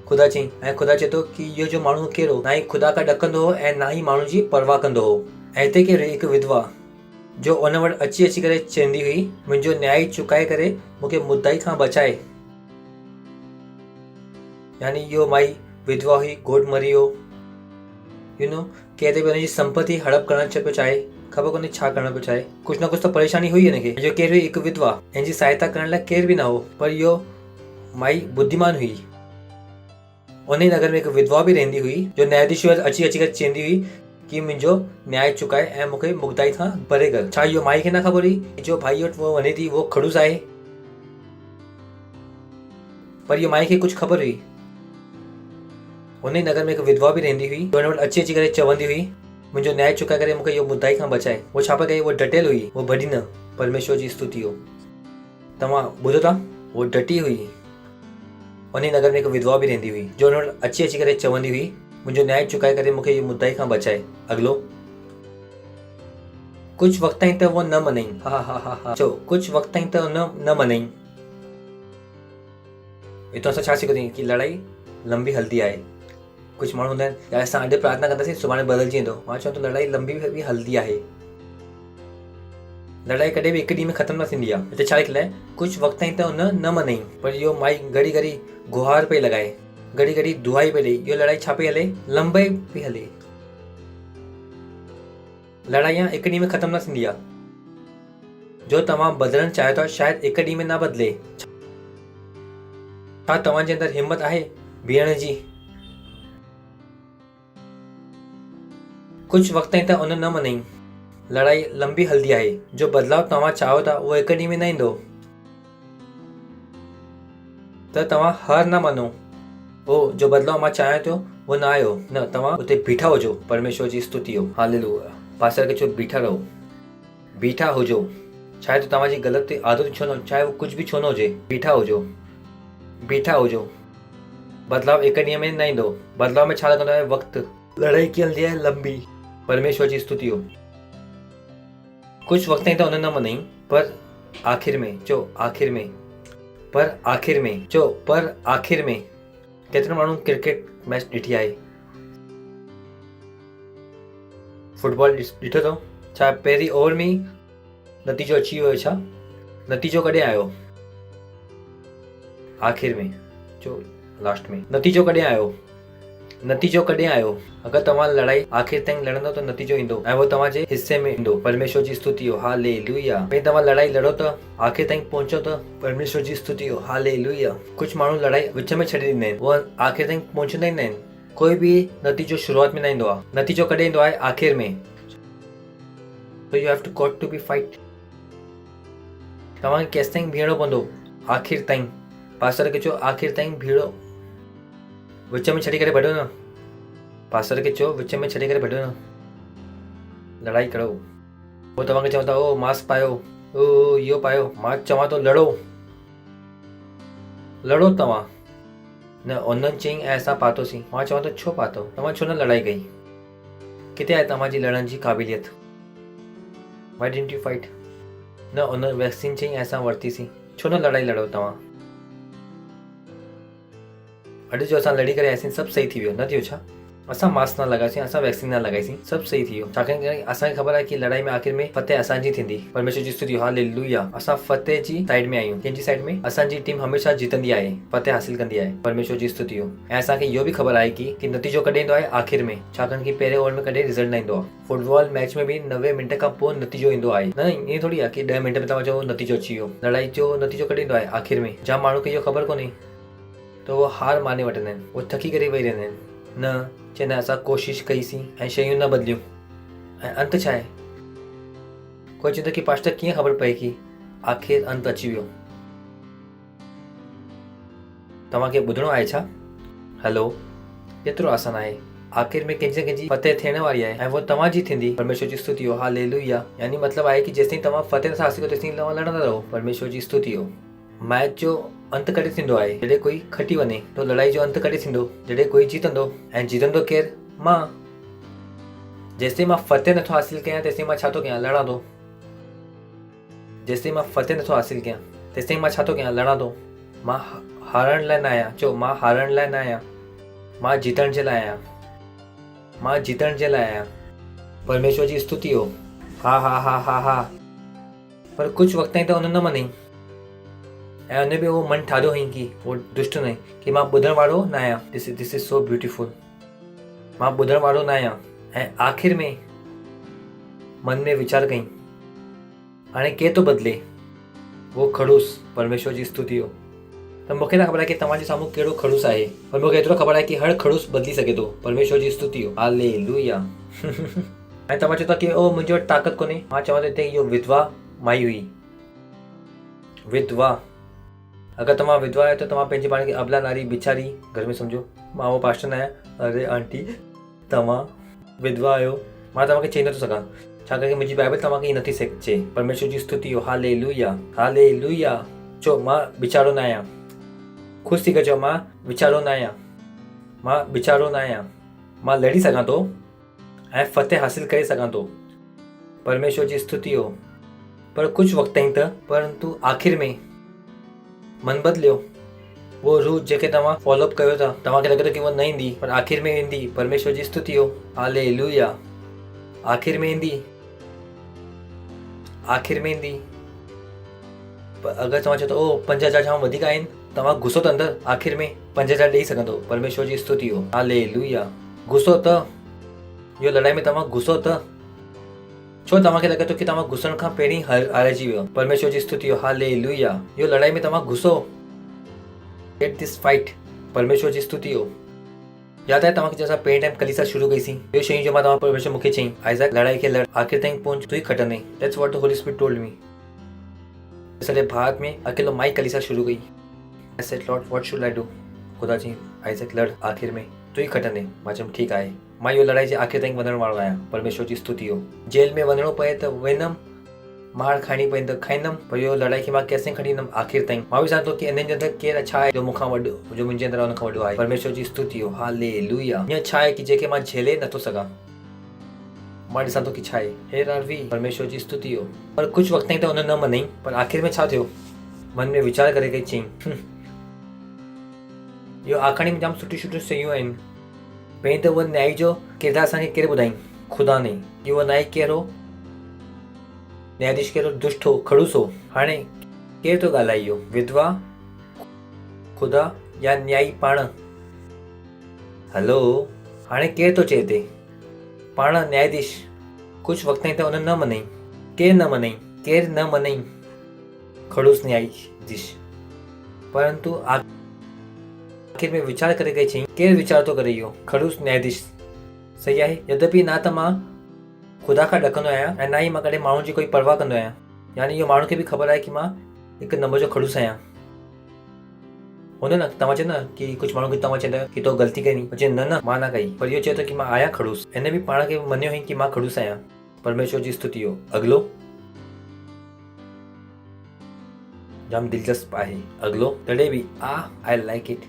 ख़ुदा चई, ऐं ख़ुदा चए थो कि इहो जो माण्हू केरु हो? ना ई ख़ुदा खां ॾकंदो हो ऐं ना ई माण्हुनि जी परवाह कंदो हो। ऐं हिते केरु? हिकु विधवा जो उन वटि अची करे चवंदी हुई, मुंहिंजो न्याय चुकाए करे मूंखे मुद्दाई खां बचाए। यानी इहो माई विधवा हुई, घोट मरी वियो, केरु बि हुनजी संपत्ति हड़प करणु पियो चाहे, ख़बर कोन्हे छा करणु पियो चाहे, कुझु न कुझु त परेशानी हुई हिनखे। जो केरु हुई? हिकु विधवा। हिन जी सहायता करण लाइ केरु बि न हो, पर इहो माई बुद्धिमान हुई। उन ई नगर में हिकु विधवा बि रहंदी हुई जो न्यायाधीश अची करे चवंदी हुई कि मुंहिंजो न्याय चुकाए ऐं मूंखे मुक्ताई खां परे कर। छा इहो माई खे न ख़बर हुई जो भाई वटि वो वञे थी, वो खड़ूस आहे? पर इहो माई खे कुझु ख़बर हुई। उन ई नगर में हिकु विधवा बि रहंदी हुई जो हुन वटि अची करे चवंदी हुई, मुंहिंजो न्याय चुकाए करे मूंखे इहो मुद्दाई खां बचाए। वो छा पई करे? वो डटियल हुई, वो भॼी न। परमेश्वर जी स्तुति हो। तव्हां ॿुधो था? वो डटी हुई। उन ई नगर में हिकु विधवा बि रहंदी हुई जो हुन वटि अची करे चवंदी हुई, मुंहिंजो न्याय चुकाए करे मूंखे इहो मुद्दाई खां बचाए। अॻिलो, कुझु वक़्त ताईं त वो न मञई। हा चओ, कुझु वक़्त ताईं त न मञई। हितां असां छा सिखो थी कि लड़ाई लंबी हलंदी आहे। कुझु माण्हू हूंदा आहिनि, यार असां अॼु प्रार्थना कंदासीं, सुभाणे बदिलजी वेंदो। मां चवां थो लड़ाई लंबी बि हलंदी आहे। लड़ाई कॾहिं बि हिकु ॾींहं में ख़तमु न थींदी आहे। हिते छा लिखियलु आहे? कुझु वक़्त ताईं त न मञई। पर इहो माई घड़ी गुहार पई लॻाए, घड़ी दुआई पई ॾे। इहो लड़ाई छा पई हले? लंबी पई हले। लड़ाई हिकु ॾींहं में ख़तमु न थींदी आहे। जो तव्हां बदिलणु चाहियो था, शायदि हिकु ॾींहं में न बदिले। छा तव्हांजे अंदरि हिमत आहे बीहण जी? कुझु वक़्त ताईं त न मञई। लड़ाई लंबी हलंदी आहे। जो बदलाव तव्हां चाहियो था उहो हिकु ॾींहं में न ईंदो। त तव्हां हार न मञो। ओ जो बदलाव मां चाहियां थो उहो न आयो, न, तव्हां उते बीठा हुजो। परमेश्वर जी स्तुति हो। हालेलुया। पास्टर खे चओ बीठा रहो, बीठा हुजो। चाहे तो तव्हांजी ग़लति आदत छो न, चाहे वो कुझु बि छो न हुजे, बीठा हुजो। बदलाव हिकु ॾींहं में न ईंदो। बदलाव में छा लॻंदो आहे? वक़्तु। लड़ाई कीअं हलंदी आहे? लंबी। परमेश्वर जी स्तुति हो। कुझु वक़्त ताईं त उन न मञई, पर आख़िर में, चओ आख़िर में, पर आख़िर में, चओ पर आख़िर में। केतिरा माण्हू क्रिकेट मैच ॾिठी आहे? फुटबॉल ॾिठो अथव? छा पहिरीं ओवर में ई नतीजो अची वियो? छा नतीजो कॾहिं आयो? आख़िर में, चओ लास्ट में। नतीजो कॾहिं आयो? अगरि तव्हां लड़ाई आख़िर ताईं लड़ंदव त नतीजो ईंदो ऐं वो तव्हांजे हिस्से में ईंदो। परमेश्वर जी स्तुति हो। हालेलुया। भई तव्हां लड़ाई लड़ो त आख़िर ताईं पहुचो त परमेश्वर जी स्तुति हो। हालेलुया। कुझु माण्हू लड़ाई विच में छॾे ॾींदा आहिनि, वो आख़िर ताईं पहुचंदा ई न आहिनि। कोई बि नतीजो शुरूआत में न ईंदो आहे। नतीजो कॾहिं ईंदो आहे? आख़िर में। So you have to got to be fight. तव्हांखे केसि ताईं बीहणो पवंदो? आख़िर ताईं। पास्टर खे चओ आख़िर ताईं बीहो। विच में छॾे करे भॼो न, पास्टर खे चओ विच में छॾे करे भॼो न, लड़ाई करो। वो तव्हांखे चवंदा ओ मास्क पायो, ओ इहो पायो, मां चवां थो लड़ो, लड़ो तव्हां न। उन्हनि चयईं ऐं असां पातोसीं। मां चवां थो छो पातो, तव्हां छो न लड़ाई कई? किथे आहे तव्हांजी लड़ण जी क़ाबिलियत? Y didn't you fight? न उन वैक्सीन चयईं ऐं असां वरितीसीं, छो न लड़ाई लड़ो तव्हां? अॼु जो असां लड़ी करे आयासीं, सभु सही थी वियो, न थियो छा? असां मास्क न लॻासीं, असां वैक्सीन न लॻाईसीं, सभु सही थी वियो। छाकाणि करे असांखे ख़बर आहे कि लड़ाई में आख़िर में फतेह असांजी थींदी। परमेश्वर जी स्तुति, हालेलुया। असां फतेह जी साइड में आहियूं। कंहिंजी साइड में? असांजी टीम हमेशह जीतंदी आहे, फतेह हासिल कंदी आहे। परमेश्वर जी स्तुति हो। ऐं असांखे इहो बि ख़बर आहे कि नतीजो कॾहिं ईंदो आहे? आख़िर में। छाकाणि कि पहिरें ओवर में कॾहिं रिज़ल्ट न ईंदो आहे। फुटबॉल मैच में बि 90 मिंट खां पोइ नतीजो ईंदो आहे। न ईअं थोरी आहे कि 10 मिंट में तव्हांजो नतीजो अची वियो। लड़ाई जो नतीजो कॾहिं ईंदो आहे? आख़िर में। जाम माण्हू खे इहो ख़बर कोन्हे त उहो हार माने वठंदा आहिनि, उहो थकी करे वेही रहंदा आहिनि। न चवंदा असां कोशिशि कईसीं ऐं शयूं न बदिलियूं, ऐं अंत छा आहे? कोई चवंदो कि पास्टर कीअं ख़बर पए कि आख़िर अंत अची वियो? तव्हांखे ॿुधणो आहे छा? हलो, एतिरो आसान आहे। आख़िर में कंहिंजी न कंहिंजी फतेह थियण वारी आहे ऐं उहो तव्हांजी थींदी। परमेश्वर जी स्तुति हो, हालेलुया। यानी मतिलबु आहे कि जेसिताईं तव्हां फतेह नथा हासिल कयो तेसिताईं तव्हां लड़ंदा रहो। परमेश्वर जी स्तुति हो। मैच जो अंत कॾहिं थींदो आहे? जॾहिं कोई खटी वञे। तो लड़ाई जो अंत कॾहिं थींदो? जॾहिं कोई जीतंदो। ऐं जीतंदो केरु? मां। जेसिताईं मां फतेह नथो हासिल कयां तेसिताईं मां छा थो कयां? लड़ां थो। जेसिताईं मां फतेह नथो हासिल कयां तेसिताईं मां छा थो कयां? लड़ां थो। मां हारण लाइ न आहियां। चओ, मां हारण लाइ न आहियां, मां जीतण जे लाइ आहियां। मां जीतण जे लाइ आहियां। परमेश्वर जी स्तुति हो। हा हा हा हा हा। पर कुझु वक़्त ताईं त उन न मञई ऐं उन बि उहो मन ठाहियो हुई कि उहो दुष्ट न कि मां ॿुधण वारो न आहियां। This is so beautiful. मां ॿुधण वारो न आहियां। ऐं आख़िर में मन में वीचार कई, हाणे केरु थो बदिले? वो खड़ूस। परमेश्वर जी स्तुति हो। त मूंखे न ख़बर आहे कि तव्हांजे साम्हूं कहिड़ो खड़ूस आहे, पर मूंखे एतिरो ख़बर आहे कि हर खड़ूस बदिली सघे थो। परमेश्वर जी स्तुति हो, हालेलुया। ऐं तव्हां चओ था कि ओ मुंहिंजे वटि ताक़त कोन्हे। मां चवां थो हिते इहो विधवा माई हुई। विधवा। अगर तव्हां विधवा आहियो त तव्हां पंहिंजे पाण खे अबला नारी बिचारी घर में सम्झो। मां उहो पास्टर न आहियां। अरे आंटी, तव्हां विधवा आहियो। मां तव्हांखे चई नथो सघां, छाकाणि मुंहिंजी बाइबल तव्हांखे ईअं नथी चए। परमेश्वर जी स्तुति हो, हालेलुया हालेलुया। चओ, मां वीचारो न आहियां। ख़ुशि थी करे चओ, मां वीचारो न आहियां। मां वीचारो न आहियां। मां लड़ी सघां थो ऐं फतेह हासिल करे सघां थो। परमेश्वर जी स्तुति हो। पर कुझु वक़्त ताईं त, परंतु आख़िर में मन बदिलियो। वो रूह जेके तव्हां फॉलोअप कयो था, तव्हांखे लॻे थो कि उहा न ईंदी, पर आख़िर में ईंदी। परमेश्वर जी स्तुति हो, हालेलुया। आख़िर में ईंदी। आख़िर में ईंदी। पर अगरि तव्हां चओ त ओ 5000 जाम वधीक आहिनि, तव्हां घुसो त अंदरि। आख़िर में 5000 ॾेई सघंदो। परमेश्वर जी स्तुति हो, हालेलुया। घुसो त। इहो लड़ाई में तव्हां घुसो त। छो तव्हांखे लॻे थो कि तव्हां घुसण खां पहिरीं हारिजी वियो? परमेश्वर जी स्तुति हो, हालेलुया। इहो लड़ाई में तव्हां घुसो। Get this fight. परमेश्वर जी स्तुति हो। यादि आहे तव्हांखे असां पहिरें टाइम कलीसिया शुरू कईसीं? इहो शयूं जो मां तव्हां परमेश्वर मूंखे चई, आइज़ैक लड़ाई खे लड़, आख़िर ताईं पहुच, तू ई खटंदे। That's what the holy spirit told me. सॼे भारत में अकेलो माई कलीसिया शुरू कई। I said, lord, what should I do? खुदा जी, आइज़ैक लड़, आख़िर में तू ई खटंदे। मां चयुमि ठीकु आहे। मां इहो लड़ाई जे आख़िर ताईं वधण वारो आहियां। परमेश्वर जी स्तुति हो। जेल में वञिणो पए त वेंदमि, मार खाइणी पए त खाईंदमि, पर इहो लड़ाई खे मां केसिताईं खणी ईंदमि? आख़िर ताईं। मां बि चाहियां थो कि इन्हनि जे अंदरि केरु छा आहे जो मूंखां वॾो, जो मुंहिंजे अंदरि उन खां वॾो आहे। परमेश्वर जी स्तुति हो, हालेलुया। हीअं छा आहे कि जेके मां झेले नथो सघां, मां ॾिसां थो कि छा आहे। हेर आर वी। परमेश्वर जी स्तुति हो। पर कुझु वक़्त ताईं त उन न मञई, पर आख़िर में छा थियो? मन में वीचार करे कई चई, इहो आखाणी में जाम सुठी सुठियूं शयूं आहिनि। पहिरीं त उहो न्याय जो किरदारु असांखे केरु ॿुधाई? ख़ुदा ने। कि उहो न्याय कहिड़ो, न्यायाधीश कहिड़ो दुष्ट हो, खड़ूस हो। हाणे केरु थो ॻाल्हाए इहो? विधवा, ख़ुदा या न्यायी पाण? हलो, हाणे केरु थो चए हिते? पाण न्यायाधीश। कुझु वक़्त ताईं त उन न मञई। केरु न मञई? केरु न मञई? खड़ूस न्यायाधीश। परंतु आख़िर में वीचार करे कई चई, केरु वीचार थो करे इहो? खड़ूस न्यायाधीश। सही आहे। यद्यपि न त मां ख़ुदा खां ॾकंदो आहियां ऐं न ई मां कॾहिं माण्हुनि जी कोई परवाह कंदो आहियां। यानी इहो माण्हू खे बि ख़बर आहे कि मां हिकु नंबर जो खड़ूस आहियां। हुन न तव्हां चयो न की कुझु माण्हू खे तव्हां चवंदा आहियो की तो ग़लती कई पर चए न मां न कई, पर इहो चए थो की मां आहियां खड़ूस। हिन बि पाण खे मञियो हुई की मां खड़ूस आहियां। परमेश्वर जी स्तुति हो। अॻिलो जाम दिलचस्प आहे। अॻिलो तॾहिं बि I like it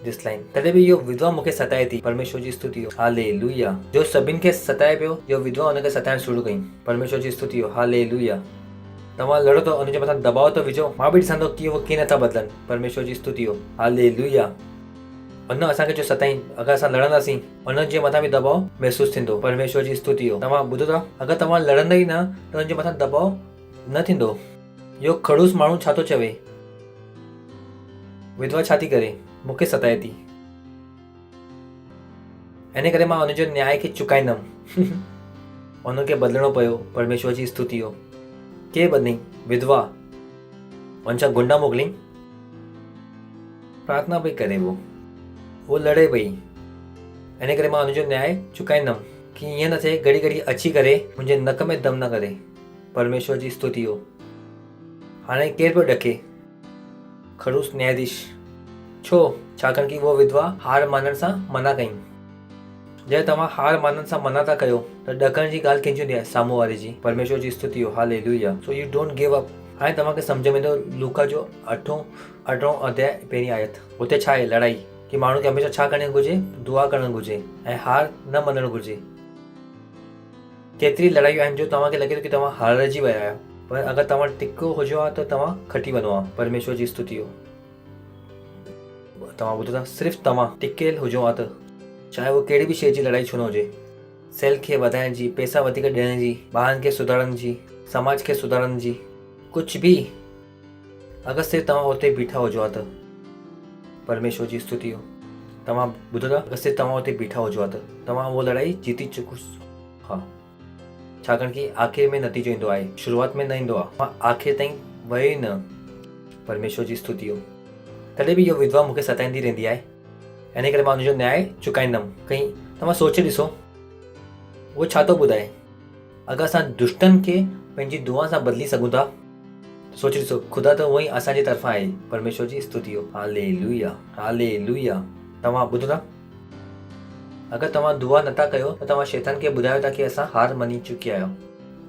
this line, तॾहिं बि इहो विधवा मूंखे सताए थी। परमेश्वर जी स्तुति हो। हालेलुया। जो सभिनि खे सताए पियो, इहो विधवा हुनखे सताइण शुरू कई। परमेश्वर जी स्तुति हो। हालेलुया। तव्हां लड़ो त हुनजे मथां दबाव त विझो, मां बि ॾिसंदो की उहो कीअं नथा बदिलनि। परमेश्वर जी स्तुति हो। हालेलुया। हुन असांखे जो सताईं, अगरि असां लड़ंदासीं हुनजे मथां बि दबाव महसूसु थींदो। परमेश्वर जी स्तुति हो। तव्हां ॿुधो था, अगरि तव्हां लड़ंदा ई न त हुनजे मथां दबाव न थींदो। इहो खड़ूस माण्हू छा थो चवे? विधवा छा थी करे? मूंखे सताए थी, इन करे मां हुनजो न्याय खे चुकाईंदमि। हुनखे बदिलणो पियो। परमेश्वर जी स्तुति हो। के बदिली? विधवा। हुन छा गुंडा मोकिलियईं? प्रार्थना पई करे, वो लड़े पई। इन करे मां हुनजो न्याय चुकाईंदमि की ईअं न थिए घड़ी घड़ी अची करे मुंहिंजे नक में दम न करे। परमेश्वर जी स्तुति हो। हाणे केरु पियो ॾके? खड़ूस न्यायाधीश। छो? छाकाणि की वो विधवा हार मञण सां मना कई। जॾहिं तव्हां हार मञण सां मना था कयो त ॾकण जी ॻाल्हि कंहिंजी हूंदी आहे? साम्हूं वारे जी। परमेश्वर जी स्तुति हो। Hallelujah. So you don't give up. हाणे तव्हांखे सम्झ में ईंदो लूका जो 8 अध्याय पहिरीं आयत। हुते छा आहे? लड़ाई। की माण्हू खे हमेशह छा करणु घुरिजे? दुआ करणु घुरिजे ऐं हार न मञणु घुरिजे। केतिरी लड़ायूं आहिनि जो तव्हांखे लॻे थो की तव्हां हारजी विया आहियो, पर अगरि तव्हां टिको हुजो आहे त तव्हां खटी वञो आहे। परमेश्वर जी स्तुति हो। तव्हां ॿुधो था, सिर्फ़ु तव्हां टिकियल हुजो आहे त चाहे उहो कहिड़ी बि शइ जी लड़ाई छो न हुजे, सेल खे वधाइण जी, पैसा वधीक ॾियण जी, ॿारनि खे सुधारण जी, समाज खे सुधारण जी, कुझु बि, अगरि सिर्फ़ु तव्हां उते बीठा हुजो आहे त परमेश्वर जी स्तुति हो। तव्हां ॿुधो था, अगरि सिर्फ़ु तव्हां उते बीठा हुजो आहे त तव्हां उहा लड़ाई जीती चुको। हा, छाकाणि की आख़िर में नतीजो ईंदो आहे, शुरूआत में न ईंदो आहे। मां आख़िर ताईं वियो ई न। परमेश्वर जी स्तुति हो। तॾहिं बि इहो विधवा मूंखे सताईंदी रहंदी आहे। इन करे मां हुनजो न्याय चुकाईंदमि। कहीं तव्हां सोचे ॾिसो उहो छा थो ॿुधाए। अगरि असां दुष्टनि खे पंहिंजी दुआ सां बदिली सघूं था, सोचे ॾिसो ख़ुदा त उहो ई असांजे तरफ़ां आहे। परमेश्वर जी स्तुति हो। हालेलुया। हालेलुया। तव्हां ॿुधो था, अगरि तव्हां दुआ नथा कयो त तव्हां शैतान खे ॿुधायो था की असां हार मञी चुकिया आहियो।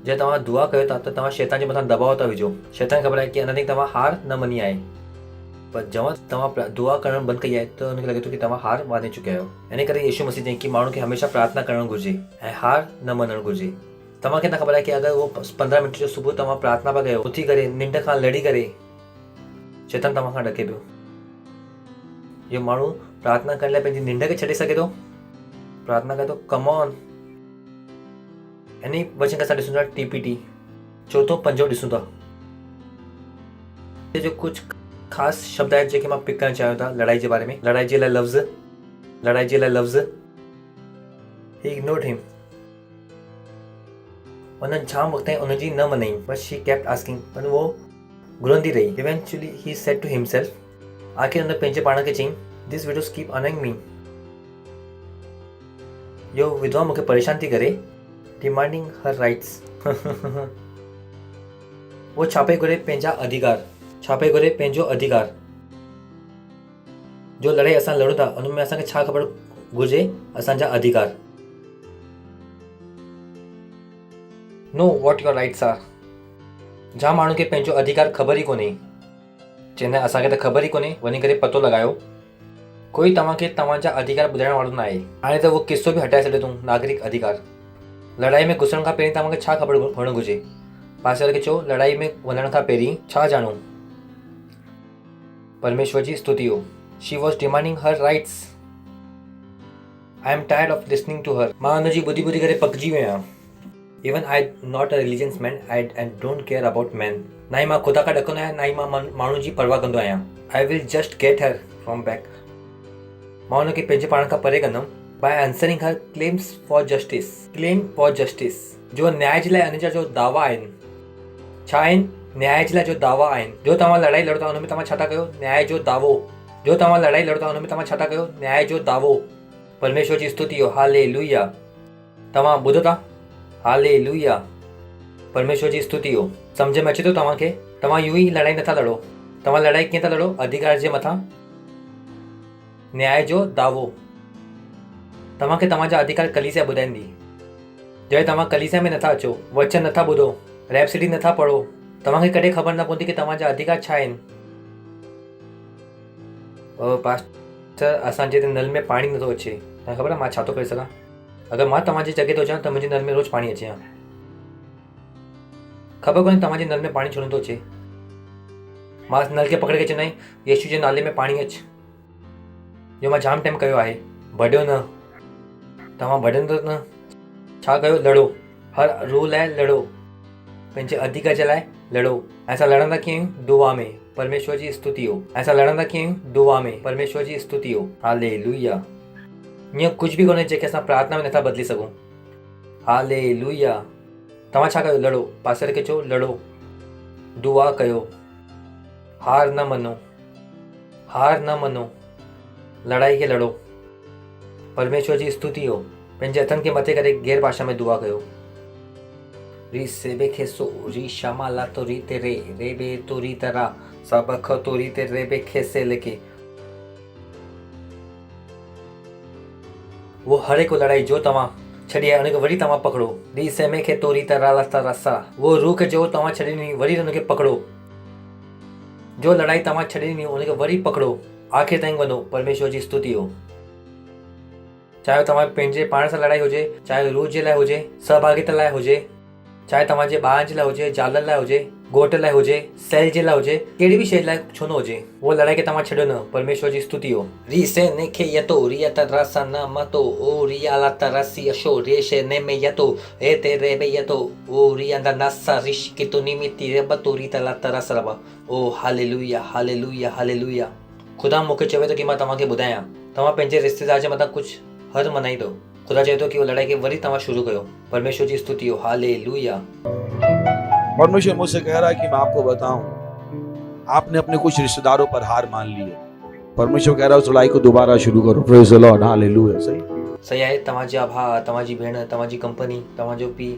जॾहिं तव्हां दुआ कयो था त तव्हां शैतान जे मथां दबाव था विझो। शैतान ख़बर आहे की अञा ताईं तव्हां हार न मञी आहे, पर जवां तव्हां दुआ करणु बंदि कई आहे त हुनखे लॻे थो की तव्हां हार माने चुकिया आहियो। इन करे यीशु मसीह चई की माण्हू खे हमेशह प्रार्थना करणु घुरिजे ऐं हार न मञणु घुरिजे। तव्हांखे न ख़बर आहे की अगरि उहो 15 मिंट जो सुबुह तव्हां प्रार्थना पिया कयो, उथी करे निंड खां लड़ी करे, शैतान तव्हां खां ॾके पियो। इहो माण्हू प्रार्थना करण लाइ पंहिंजी निंड खे छॾे सघे थो? प्रार्थना करे थो, कम ऑन। इन ई वचन खे असां ॾिसूं था TPT 4 पंजो ॾिसूं था। जो कुझु ख़ासि शब्द आहे जेके मां पिक करणु चाहियां था लड़ाई जे बारे में। लड़ाई जे लाइ लफ़्ज़, लड़ाई जे लाइ लफ़्ज़। ही इग्नोर्ड हिम। हुन जाम वक़्त ताईं उनजी न मनाई, बस शी केप्ट आस्किंग, पर वो घुरंदी रही। Eventually he said to himself, आखिर हुन पंहिंजे पाण खे चई, this widows keep annoying me. यो विधवा मूंखे परेशान थी करे, डिमांडिंग हर राइट्स। वो छा पई घुरे? पंहिंजा अधिकार। छा पई घुरे? पंहिंजो अधिकार। जो लड़ाई असां लड़ूं था उन में असांखे छा ख़बर घुरिजे? असांजा अधिकार। Know what your rights are. जाम माण्हू खे पंहिंजो अधिकार ख़बर ई कोन्हे। चवंदा असांखे त ख़बर ई कोन्हे, वञी करे पतो लॻायो। कोई तव्हांखे तव्हांजा अधिकार ॿुधाइण वारो न आहे। हाणे त उहो किसो बि हटाए छॾे थो, नागरिक अधिकार। लड़ाई में घुसण खां पहिरीं तव्हांखे छा ख़बर हुअणु घुरिजे? पासे वारे खे चओ लड़ाई में वञण खां पहिरीं छा ॼाणो? परमेश्वर जी स्तुति हो। She was demanding her rights. I am tired of listening to her. मां हुनजी ॿुधी ॿुधी करे पकिजी वियो आहियां। Even I not a religious man, I don't care about man. ना ई मां ख़ुदा खां ॾकंदो आहियां, ना ई मां माण्हुनि जी परवाह कंदो आहियां। I will just get her from back. मां हुनखे पंहिंजे पाण खां परे कंदुमि by answering her claims for justice. Claim for justice, जो न्याय जे लाइ हुनजा जो दावा आहिनि, छा आहिनि? न्याय जे लाइ जो दावा आहिनि। जो तव्हां लड़ाई लड़ो था हुनमें तव्हां छा था कयो? न्याय जो दावो। जो तव्हां लड़ाई लड़ो था हुनमें तव्हां छा था कयो? न्याय जो दावो। परमेश्वर जी स्तुति हो। हालेलुया। तव्हां ॿुधो था? हालेलुया। परमेश्वर जी स्तुति हो। सम्झ में अचे थो तव्हांखे? तव्हां यूं ई लड़ाई नथा लड़ो। तव्हां लड़ाई कीअं था लड़ो? अधिकार जे मथां न्याय जो दावो तव्हांखे तव्हांजा अधिकार कलीसिया ॿुधाईंदी। जॾहिं तव्हां कलीसिया में नथा अचो, वचन नथा ॿुधो, रैप्सिडी नथा पढ़ो, तव्हांखे कॾहिं ख़बर न पवंदी की तव्हांजा अधिकार छा आहिनि। पास्टर असांजे हिते नल में पाणी नथो अचे, तव्हांखे ख़बर आहे मां छा थो करे सघां? अगरि मां तव्हांजी जॻह ते हुजां त मुंहिंजे नल में रोज़ पाणी अचे हा। ख़बर कोन्हे तव्हांजे नल में पाणी छो नथो अचे। मां नल खे पकड़े करे चवंदा आहियूं यीशु जे नाले में पाणी अच। इहो मां जाम टाइम कयो आहे। भॼियो न, तव्हां भॼंदो न, छा कयो? लड़ो, हर रूल लाइ लड़ो, पंहिंजे अधिकार जे लाइ लड़ो। ऐं असां लड़ंदा कीअं आहियूं? दुआ में, परमेश्वर जी स्तुति हो। ऐं असां लड़ंदा कीअं आहियूं? दुआ में, परमेश्वर जी स्तुति हो। हालेलुया। ईअं कुझु बि कोन्हे जेके असां प्रार्थना में नथा बदिली सघूं। हालेलुया। तव्हां छा कयो? लड़ो, पासे खे चओ लड़ो, दुआ कयो, हार न मनो, हार न मनो, लड़ाई खे लड़ो, परमेश्वर जी स्तुति हो। पंहिंजे हथनि खे मथे करे गैर भाषा में दुआ कयो। री सेबे खे सो री शमा ला तो री ते रे रे बे तो री तरा सब ख तो री ते रे बे खे से लेके। वो हर एक लड़ाई जो तव्हां छॾी आहे उनखे वरी तव्हां पकड़ो। री सेमे खे तो री तरा रस्ता रस्ता, वो रूह खे जो तव्हां छॾी ॾिनी वरी उनखे पकड़ो। जो लड़ाई तव्हां छॾे ॾिनी उनखे वरी पकड़ो, आख़िर ताईं वञो। परमेश्वर जी स्तुति हो। चाहे तव्हां पंहिंजे पाण सां लड़ाई हुजे, चाहे रूह जे लाइ हुजे, सहभागिता लाइ हुजे, चाहे तव्हांजे ॿारनि जे लाइ हुजे, ज़ालनि लाइ हुजे, घोट लाइ हुजे, सेल जे लाइ हुजे, कहिड़ी बि शइ लाइ छो न हुजे, उहो लड़ाई खे तव्हां छॾियो न। परमेश्वर जी स्तुति हो। री से ने खे यतो रिया त रसा न मतो ओ रिया ला त रसी अशो रे शे ने में यतो ए ते रे बे यतो ओ रिया दा नसा रिश कि तो निमिति रे बतो री त ला त रस रबा। ओ हालेलुया हालेलुया हालेलुया। खुदा मूंखे चवे थो कि मां तव्हांखे ॿुधायां, तव्हां पंहिंजे रिश्तेदार जे मथां कुझु हर मनाई दो। खुदा चवे थो कि उहो लड़ाई खे वरी तव्हां शुरू कयो। परमेश्वर जी स्तुति हो। हालेलुया। परमेश्वर मुझसे कह रहा है कि मैं आपको बताऊं, आपने अपने कुछ रिश्तेदारों पर हार मान ली है। परमेश्वर कह रहा है उस लड़ाई को दोबारा शुरू करो। Praise the lord. हालेलुया। सही आहे। तव्हांजा भाउ, तव्हांजी भेण, तव्हांजी कंपनी, तव्हांजो पीउ,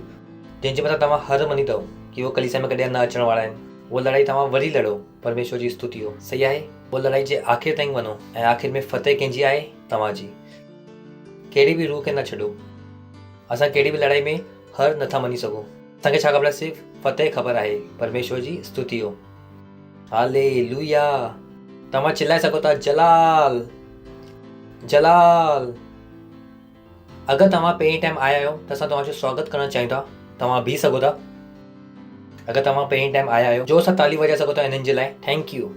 जंहिंजे मथां तव्हां हर मनी अथव कि उहो कलीसिया में कॾहिं न अचण वारा आहिनि, उहो लड़ाई तव्हां वरी लड़ो। परमेश्वर जी स्तुति हो। सही आहे। उहो लड़ाई जे आख़िर ताईं वञो ऐं आख़िर में फतेह कंहिंजी आहे? तव्हांजी। कहिड़ी बि रूह खे न छॾो। असां कहिड़ी बि लड़ाई में हर नथा मञी सघूं। असांखे छा ख़बर आहे? सिर्फ़ु फतेह ख़बर आहे। परमेश्वर जी स्तुति हो। हालेलुया। तव्हां चिल्लाए सघो था जलाल जलाल। अगरि तव्हां पहिरीं टाइम आया आहियो त असां तव्हांजो स्वागत करणु चाहियूं था। तव्हां बीह सघो था? अगरि तव्हां पहिरीं टाइम आया आहियो जो असां ताली वॼाए सघो था इन्हनि जे लाइ। Thank you.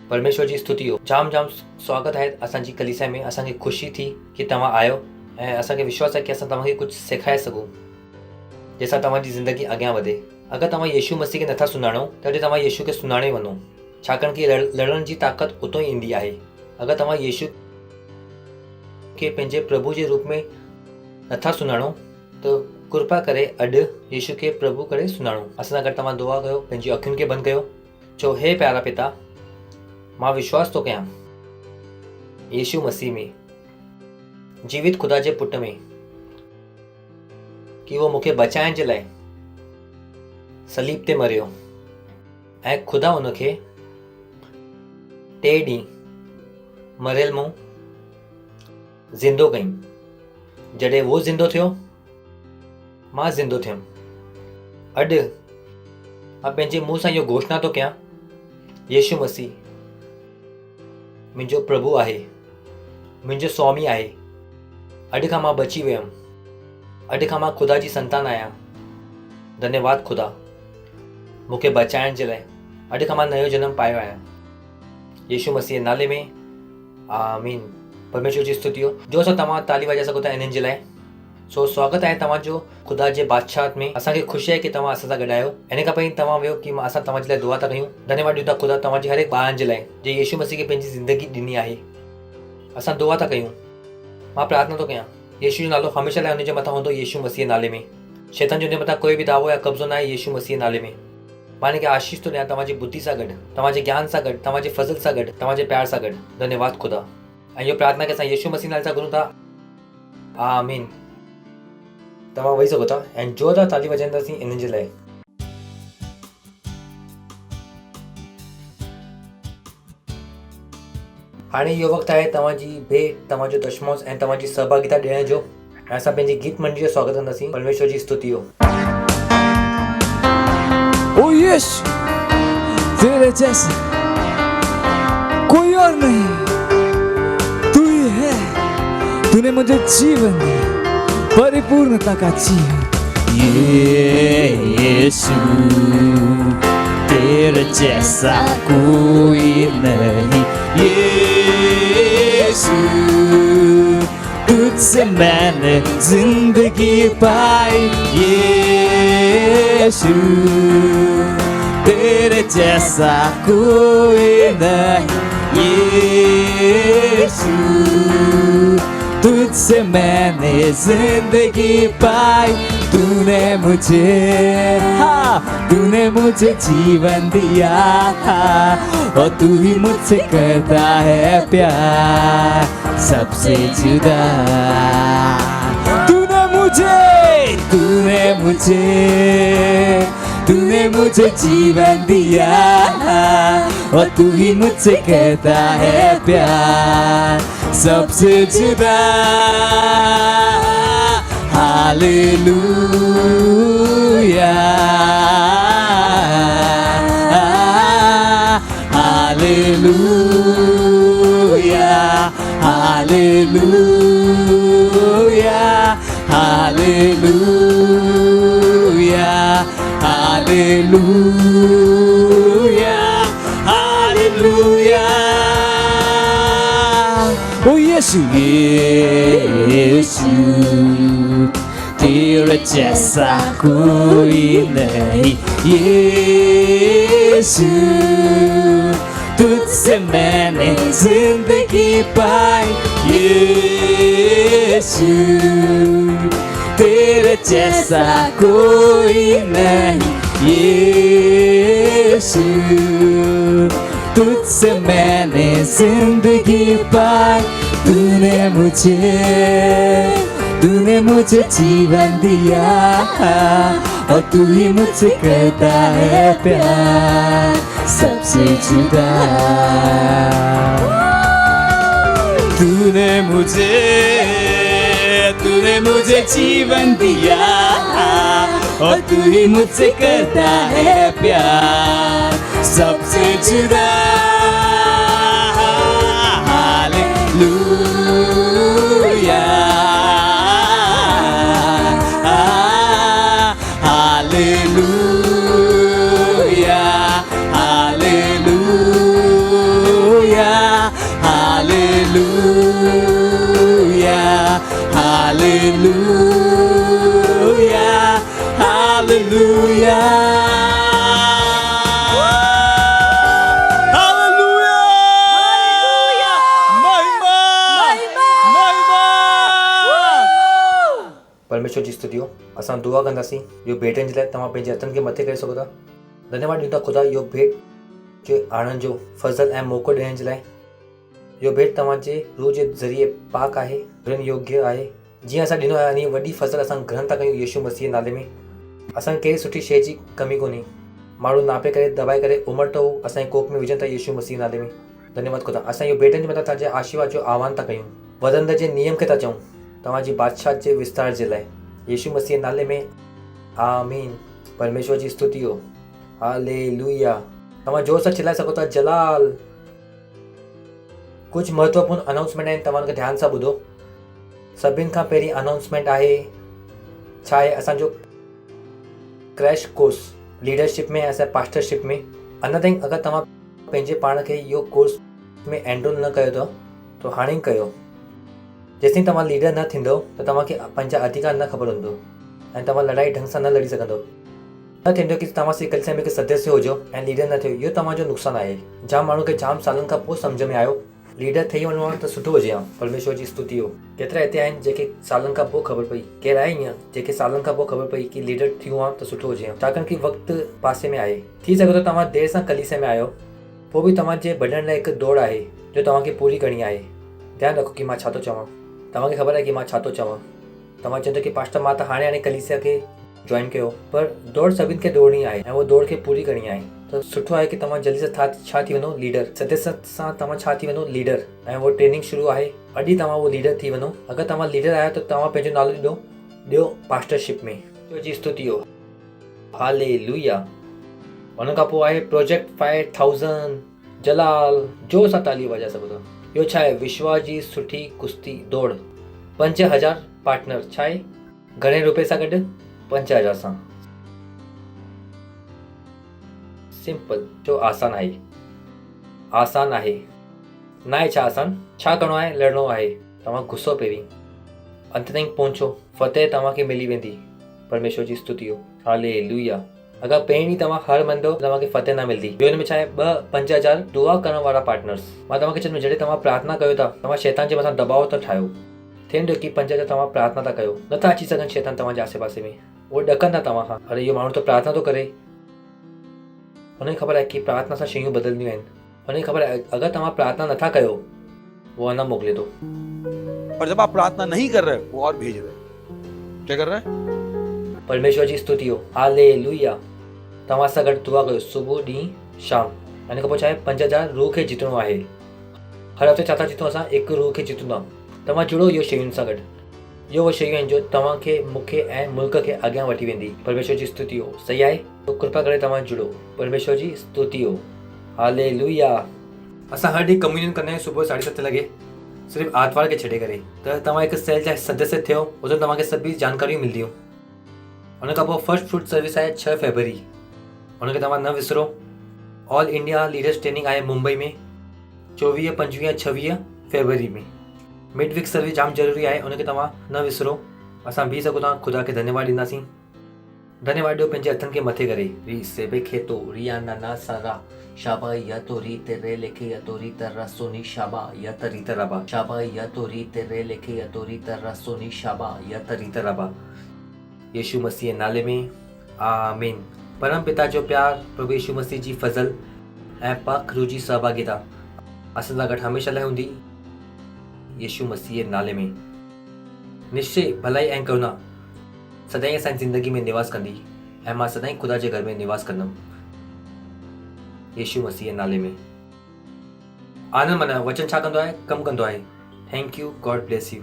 परमेश्वर जी स्तुति हो। जाम जाम स्वागत आहे असांजी कलीसिया में। असांखे ख़ुशी थी कि तव्हां आयो ऐं असांखे विश्वास आहे कि असां तव्हांखे कुझु सेखारे सघूं जंहिंसां तव्हांजी ज़िंदगी अॻियां वधे। अगरि तव्हां यीशु मसीह खे नथा सुञाणो त तव्हां यीशु खे सुञाणे वञो, छाकाणि कि लड़ण जी ताक़त उतो ई ईंदी आहे। अगरि तव्हां यीशु खे पंहिंजे प्रभु जे रूप में नथा सुञाणो त कृपा करे अॼु यीशु खे प्रभु करे सुञाणो। असां सां गॾु तव्हां दुआ कयो, पंहिंजी अखियुनि खे बंदि कयो, चओ हे प्यारा पिता, मां विश्वास थो कयां यीशु मसीह में, जीवित खुदा जे पुट में, कि उहो मूंखे बचाइण जे लाइ सलीब ते मरियो ऐं खुदा उनखे 3 ॾींहं मरियल मां ज़िंदो कई। जॾहिं वो ज़िंदो थियो, मां ज़िंदो थियुमि। अॼु मां पंहिंजे मुंहं सां इहो घोषणा थो कयां, यीशु मसीह मुंहिंजो प्रभु आहे, मुंहिंजो स्वामी आहे। अॼु खां मां बची वियुमि। अॼु खां मां खुदा जी संतान आहियां। धन्यवाद खुदा मूंखे बचाइण जे लाइ। अॼु खां मां नयो जनम पायो आहियां यीशु मसीह जे नाले में। आमीन। परमेश्वर जी स्तुति हो। जो असां तव्हां ताली वॼाए सघो था इन्हनि जे लाइ। सो स्वागत आहे तव्हांजो खुदा जे बादशाह में। असांखे ख़ुशी आहे कि तव्हां असां सां गॾु आहियो। इन खां पहिरीं तव्हां वियो कि असां तव्हांजे लाइ दुआ था कयूं। धन्यवाद ॾियूं था खुदा तव्हांजे हर हिकु ॿारनि जे लाइ जे यीशु मसीह खे पंहिंजी ज़िंदगी ॾिनी आहे। असां दुआ था कयूं। मां प्रार्थना थो कयां यीशु जो नालो हमेशह लाइ हुनजे मथां हूंदो। यीशु मसीह नाले में शैतान जो हुनजे मथां कोई बि दावो या कब्ज़ो न आहे। यीशु मसीह नाले में मां हिनखे आशीष थो ॾियां, तव्हांजी बुद्धि सां गॾु, तव्हांजे ज्ञान सां गॾु, तव्हांजे फज़ल सां गॾु, तव्हांजे प्यार सां गॾु। धन्यवाद खुदा। ऐं इहो प्रार्थना खे असां यीशु मसीह नाले सां घुरूं था। आमीन। तव्हां वेही सघो था ऐं जोरदार ताली वॼाईंदासीं इन्हनि जे लाइ। हाणे इहो वक़्तु आहे तव्हांजी भेट, तव्हांजो दशमोस ऐं तव्हांजी सहभागिता ॾियण जो। ऐं असां पंहिंजी गीत मंडली जो स्वागत कंदासीं। परमेश्वर जी स्तुति हो। ओ यीशु, तेरे जैसा कोई और नहीं, तू ही है। तूने मुझे जीवन दिया, परिपूर्णता का जीवन। यीशु, तेरे जैसा कोई नहीं। यीशु, तुझसे मैंने जिंदगी पाई। यीशु, तेरे जैसा कोई नहीं। यीशु, तुझसे मैंने जिंदगी पाई। तूने मुझे जीवन दिया, और तू ही मुझसे करता है प्यार सबसे जुदा। तूने मुझे जीवन दिया, और तू ही मुझसे कहता है प्यार सबसे जुदा। Hallelujah, hallelujah, hallelujah, hallelujah, hallelujah, hallelujah. ओ यीशु, यीशु, तेरे जैसा कोई नहीं। यीशु, तुझसे मैंने जिंदगी पाई। यीशु, तेरे जैसा कोई नहीं। यीशु, तुझसे मैंने जिंदगी पाई। तूने मुझे जीवन दिया, और तू ही मुझसे करता है प्यार सबसे जुदा। तूने मुझे जीवन दिया, और तू ही मुझसे करता है प्यार सबसे जुदा। Hallelujah, hallelujah, hallelujah, hallelujah, hallelujah, hallelujah, hallelujah, महिमा, महिमा। परमेश्वर जी स्तुति हो। असां दुआ कंदासीं। इहो भेटनि जे लाइ तव्हां पंहिंजे हथनि खे मथे करे सघो था। धन्यवाद ॾियूं था ख़ुदा इहो भेट खे आणण जो फज़ल ऐं मौक़ो ॾियण जे लाइ। इहो भेट तव्हांजे रूह जे ज़रिए पाक आहे, ग्रहण योग्य आहे। जीअं असां ॾिनो आहे, वॾी फज़ल असां ग्रहण था कयूं यीशु मसीह नाले में। असांखे कहिड़ी सुठी शइ जी कमी कोन्हे। माण्हू नापे करे दबाए करे उमटो असांजे कोक में विझनि था यीशु मसीह नाले में। धन्यवाद ख़ुदा। असां इहो भेटनि जे मथां तव्हांजे आशीर्वाद जो आह्वान था कयूं, वधंदे जे नियम खे था चऊं तव्हांजी बादशाह जे विस्तार जे लाइ, यीशु मसीह नाले में, आमीन। परमेश्वर जी स्तुति हो। हालेलुया। तव्हां जोर सां चिल्लाए सघो था, जलाल। कुझु महत्वपूर्ण अनाउंसमेंट आहिनि, तव्हांखे ध्यान सां ॿुधो। सभिनि खां पहिरीं अनाउंसमेंट आहे, छा आहे, असांजो क्रैश कोर्स लीडरशिप में, असां पास्टरशिप में। अञा ताईं अगरि तव्हां पंहिंजे पाण खे इहो कोर्स में एनरोल न कयो अथव त हाणे ई कयो। जेसिताईं तव्हां लीडर न थींदव त तव्हांखे पंहिंजा अधिकार न ख़बर हूंदो, ऐं तव्हां लड़ाई ढंग सां न लड़ी सघंदव। न थींदो की तव्हां सी कलिसिया में हिकु सदस्य हुजो ऐं लीडर न थियो। इहो तव्हांजो नुक़सानु आहे। जाम माण्हू खे जाम सालनि खां पोइ सम्झ में आयो लीडर ठही वञिणो आहे त सुठो हुजे हा। परमेश्वर जी स्तुति हो। केतिरा हिते आहिनि जेके सालनि खां पोइ ख़बर पई, केरु आहे ईअं जेके सालनि खां पोइ ख़बर पई की लीडर थियो आहे त सुठो हुजे हा, छाकाणि की वक़्तु पासे में आहे। थी सघे थो तव्हां देरि सां कलिसिया में आयो, पोइ बि तव्हांजे भॼण लाइ हिकु दौड़ आहे जो तव्हांखे पूरी करणी आहे। ध्यानु रखो की मां छा थो चवां। तव्हांखे ख़बर आहे की मां छा थो चवां। तव्हां चवंदो की पास्टर मां त हाणे कलिसिया खे जॉइन कयो, पर दौड़ सभिनि खे दौड़नी आहे ऐं उहो दौड़ खे पूरी करणी आहे। त त सुठो आहे की तव्हां जल्दी सां छा थी वञो लीडर, सत्य सां तव्हां छा थी वञो लीडर, ऐं वो ट्रेनिंग शुरू आहे, अॼु ई तव्हां वो लीडर थी वञो। अगरि तव्हां लीडर आहियो त तव्हां पंहिंजो नालो ॾियो पास्टरशिप में। जी स्तुति हो, हालेलुया। उन खां पोइ आहे प्रोजेक्ट 5000 जलाल, जोर सां तालियूं वॼाए सघो था। इहो छा आहे, विश्वास जी सुठी कुश्ती दौड़, 5000 पार्टनर, छा आहे घणे रुपए सां गॾु, 5000 सां। सिंपल, जो आसान आहे, आसान आहे न आहे, छा आसान, छा करिणो आहे, लड़णो आहे। तव्हां गुस्सो पहिरीं, अंत ताईं पहुचो, फतेह तव्हांखे मिली वेंदी। परमेश्वर जी स्तुति हो, हालेलुया। अगरि पहिरीं तव्हां हार मञंदो तव्हांखे फतेह न मिलंदी। ॿियो हिन में छा आहे, 5000 दुआ करण वारा पार्टनर्स। मां तव्हांखे चवंदुमि जॾहिं तव्हां प्रार्थना कयो था, तव्हां शैतान जे मथां दबाव था ठाहियो। थियनि की 5000 तव्हां प्रार्थना था कयो, नथा अची सघनि शैतान तव्हांजे आसे पासे में, उहे ॾकनि था तव्हां खां, अरे इहो माण्हू त प्रार्थना थो करे। हुनखे ख़बर आहे की प्रार्थना सां शयूं बदिलंदियूं आहिनि। हुनखे ख़बर आहे अगरि तव्हां प्रार्थना नथा कयो, वो अञा मोकिले थो। और जब आप प्रार्थना नहीं कर रहे, वो और भेज रहे। क्या कर रहे हैं? परमेश्वर जी स्तुति हो, हालेलुया। तव्हां सां गॾु दुआ कयो सुबुह ॾींहुं शाम। हिन खां पोइ छा आहे, 5000 रूह खे जीतणो आहे। हर हफ़्ते छा था जीतूं असां, हिकु रूह खे जीतूं था। तव्हां जुड़ो इहो शयुनि सां गॾु, इहो उहे शयूं आहिनि जो तव्हांखे, मूंखे ऐं मुल्क खे अॻियां वठी वेंदी। परमेश्वर जी स्तुति हो, सही आहे, तो कृपा करे तव्हां जुड़ो। परमेश्वर जी स्तुति हो, हालेलुया। असां हर ॾींहुं कम्युनियन कंदा आहियूं सुबुह 7:30 लॻे, सिर्फ़ु आर्तवार खे छॾे करे। त तव्हां हिकु सेल जा सदस्य थियो, उते तव्हांखे सभई जानकारियूं मिलंदियूं। हुन खां पोइ फर्स्ट फ्रूट सर्विस आहे 6 फरवरी, हुनखे तव्हां न विसरो। ऑल इंडिया लीडर्स ट्रेनिंग आहे मुंबई में 24, 25, 26 फरवरी में। मिड वीक सर्विस जाम ज़रूरी आहे, हुनखे तव्हां न विसरो। असां बीह सघूं था, ख़ुदा खे धन्यवाद ॾींदासीं। धन्यवाद ॾियो पंहिंजे हथनि खे मथे करे। री सेबे खेतो रिया नाना सारा शाबा या तो री तेरे लेखे या तो री तरह सोनी शाबा या तरी तरबा शाबा या तो री तेरे लेखे या तो री तरह सोनी शाबा या तरी तरबा। यीशु मसीह नाले में आमीन। परम पिता जो प्यार, प्रभु यीशु मसीह जी फज़ल ऐं पाक रूह जी सहभागिता असां सां गॾु हमेशह लाइ हूंदी। यीशु मसीह नाले में निश्चय भलाई ऐं करुणा सदाईं असांजी ज़िंदगी में निवास कंदी, ऐं मां सदाईं ख़ुदा जे घर में निवास कंदुमि। यीशु मसीह नाले में आनंद मनायो। वचन छा कंदो आहे, कमु कंदो आहे। Thank you, God bless you.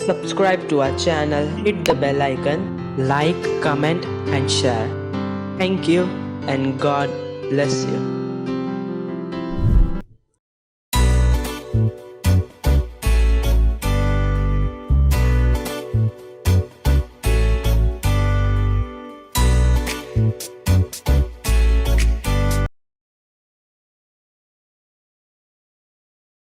Subscribe to our channel, hit the bell icon, like, comment and share. Thank you and God bless you.